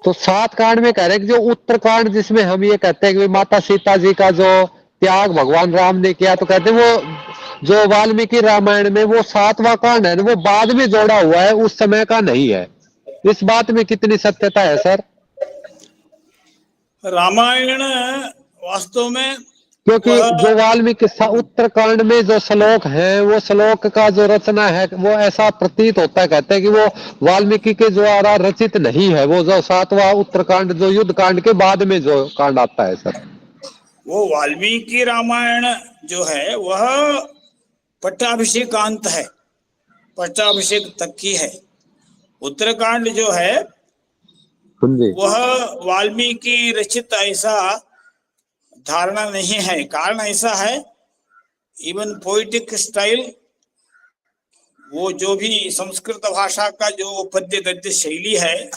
तो 7 कांड में कह रहे कि जो उत्तरकांड जिसमें हम ये कहते हैं कि माता सीता जी का जो त्याग भगवान राम ने किया, तो कहते हैं वो जो वाल्मीकि रामायण में वो 7वां कांड है वो बाद में जोड़ा हुआ है, उस समय का नहीं है। इस बात में कितनी सत्यता है सर? रामायण वास्तव में, क्योंकि जो वाल्मीकि उत्तरकांड में जो श्लोक है, वो श्लोक का जो रचना है वो ऐसा प्रतीत होता है, कहते हैं कि वो वाल्मीकि के द्वारा रचित नहीं है। वो जो 7वां उत्तरकांड जो युद्ध कांड के बाद में जो कांड आता है सर, वो वाल्मीकि रामायण जो है वह पट्टाभिषेकांत है, पट्टाभिषेक तक की है। उत्तरकांड जो है वह वाल्मीकि रचित ऐसा धारणा नहीं है। कारण ऐसा है, इवन पोइटिक स्टाइल, वो जो भी संस्कृत भाषा का जो पद्य गद्य शैली है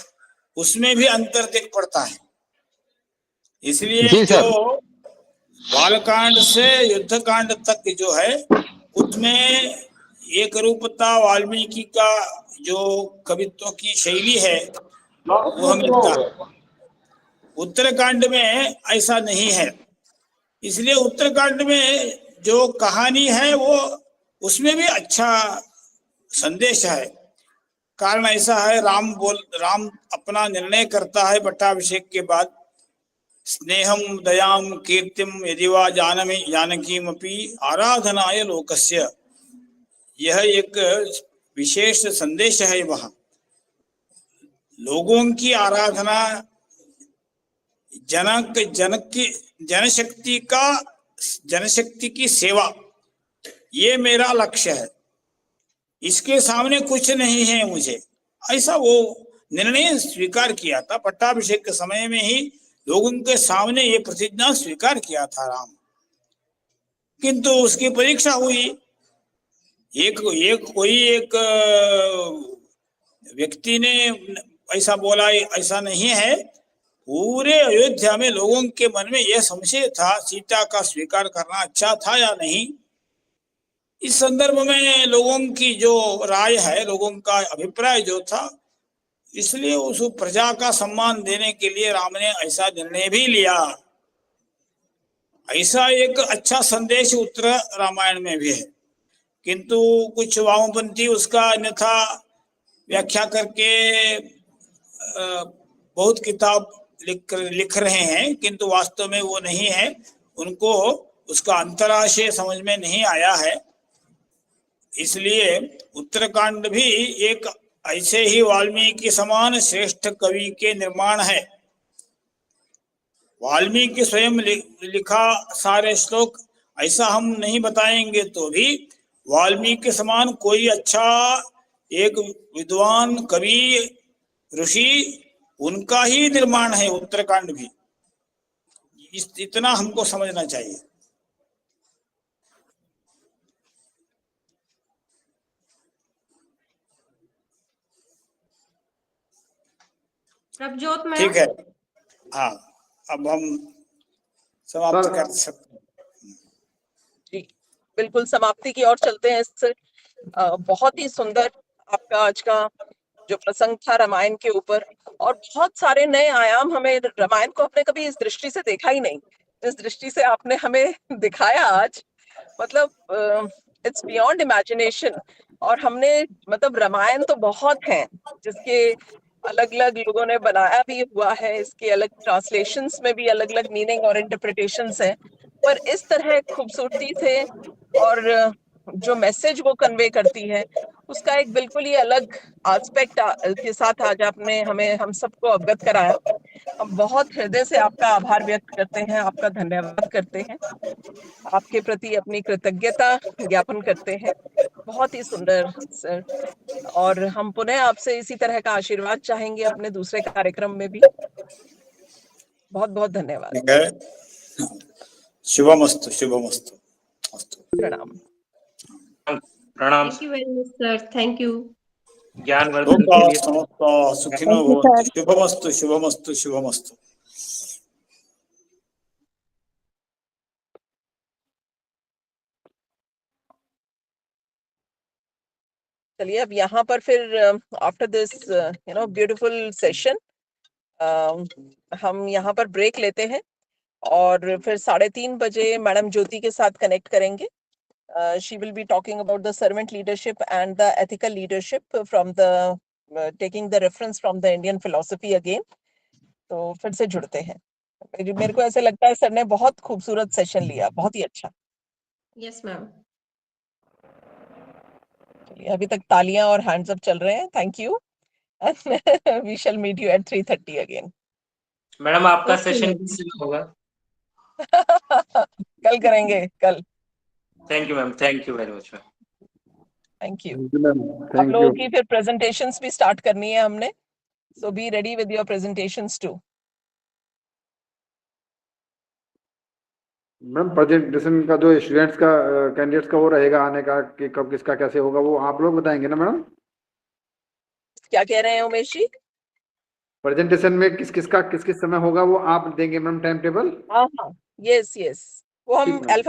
उसमें भी अंतर दिख पड़ता है। इसलिए जो बालकांड से युद्धकांड तक जो है उसमें एक रूपता वाल्मीकि का जो कवित्व की शैली है वह मिलता है। उत्तरकांड में ऐसा नहीं है। इसलिए उत्तरकांड में जो कहानी है वो उसमें भी अच्छा संदेश है। कारण ऐसा है, राम अपना निर्णय करता है पट्टाभिषेक के बाद, स्नेहम दयाम कीर्तिम यदि वा जानकीमपि आराधनाय लोकस्य। यह एक विशेष संदेश है। वहाँ लोगों की आराधना, जनशक्ति की सेवा, ये मेरा लक्ष्य है। इसके सामने कुछ नहीं है मुझे, ऐसा वो निर्णय स्वीकार किया था। पट्टाभिषेक के समय में ही लोगों के सामने ये प्रतिज्ञा स्वीकार किया था राम। किंतु उसकी परीक्षा हुई। कोई व्यक्ति ने ऐसा बोला, ऐसा नहीं है। पूरे अयोध्या में लोगों के मन में यह संशय था, सीता का स्वीकार करना अच्छा था या नहीं। इस संदर्भ में लोगों की जो राय है, लोगों का अभिप्राय जो था, इसलिए उस प्रजा का सम्मान देने के लिए राम ने ऐसा निर्णय भी लिया। ऐसा एक अच्छा संदेश उत्तर रामायण में भी है। किंतु कुछ वामपंथी उसका अन्यथा व्याख्या करके बहुत किताब लिख रहे हैं, किंतु वास्तव में वो नहीं है। उनको उसका अंतराशय समझ में नहीं आया है। इसलिए उत्तरकांड भी एक ऐसे ही वाल्मीकि समान श्रेष्ठ कवि के निर्माण है। वाल्मीकि स्वयं लिखा सारे श्लोक ऐसा हम नहीं बताएंगे तो भी वाल्मीकि समान कोई अच्छा एक विद्वान कवि ऋषि उनका ही निर्माण है उत्तराखंड भी। इतना हमको समझना चाहिए। प्रभजोत मैम। ठीक है, हाँ, अब हम समाप्त कर सकते हैं। जी बिल्कुल समाप्ति की ओर चलते हैं सर। बहुत ही सुंदर आपका आज का जो प्रसंग था रामायण के ऊपर, और बहुत सारे नए आयाम। हमें रामायण को आपने कभी इस दृष्टि से देखा ही नहीं, इस दृष्टि से आपने हमें दिखाया आज। मतलब इट्स बियॉन्ड इमेजिनेशन। और हमने मतलब रामायण तो बहुत हैं जिसके अलग अलग लोगों ने बनाया भी हुआ है, इसके अलग ट्रांसलेशंस में भी अलग अलग मीनिंग और इंटरप्रिटेशंस हैं, पर इस तरह खूबसूरती से और जो मैसेज वो कन्वे करती है उसका एक बिल्कुल ही अलग एस्पेक्ट के साथ आज आपने हमें हम सबको अवगत कराया। हम बहुत हृदय से आपका आभार व्यक्त करते हैं, आपका धन्यवाद करते हैं, आपके प्रति अपनी कृतज्ञता ज्ञापन करते हैं। बहुत ही सुंदर सर, और हम पुनः आपसे इसी तरह का आशीर्वाद चाहेंगे अपने दूसरे कार्यक्रम में भी। बहुत बहुत धन्यवाद। ठीक है, शुभमस्तु, शुभमस्तु, अस्तु। प्रणाम। प्रणाम। Thank you very much sir, thank you. ज्ञानवर्धन के लिए सुखिनो भवन्तु। शुभमस्तु, शुभमस्तु, शुभमस्तु। चलिए अब यहाँ पर फिर आफ्टर दिस ब्यूटीफुल सेशन हम यहाँ पर ब्रेक लेते हैं, और फिर 3:30 बजे मैडम ज्योति के साथ कनेक्ट करेंगे। She will be talking about the servant leadership and the ethical leadership from the taking the reference from the Indian philosophy again. तो फिर से जुड़ते हैं। मेरे को ऐसे लगता है सर ने बहुत खूबसूरत सेशन लिया, बहुत ही अच्छा। Yes ma'am. चलिए अभी तक तालियां और हैंड्स अप चल रहे हैं। Thank you. We shall meet you at 3:30 again. Madam आपका Okay, सेशन madam. किस दिन होगा? कल करेंगे, कल। Thank you ma'am, thank you very much ma'am. Thank you. Ma'am, आप थैंक लोगों यू की फिर प्रेजेंटेशंस भी स्टार्ट करनी है हमने, so be ready with your presentations too. Ma'am. Presentation का जो स्टूडेंट्स का कैंडिडेट्स का वो रहेगा आने का कि कब किसका कैसे होगा वो आप लोग बताएंगे ना मैडम? क्या कह रहे हैं उमेश जी? प्रेजेंटेशन में किस किस समय होगा वो आप देंगे मैम टाइम टेबल? हाँ हाँ, यस यस, वो हम ठीक मैम। अल्फा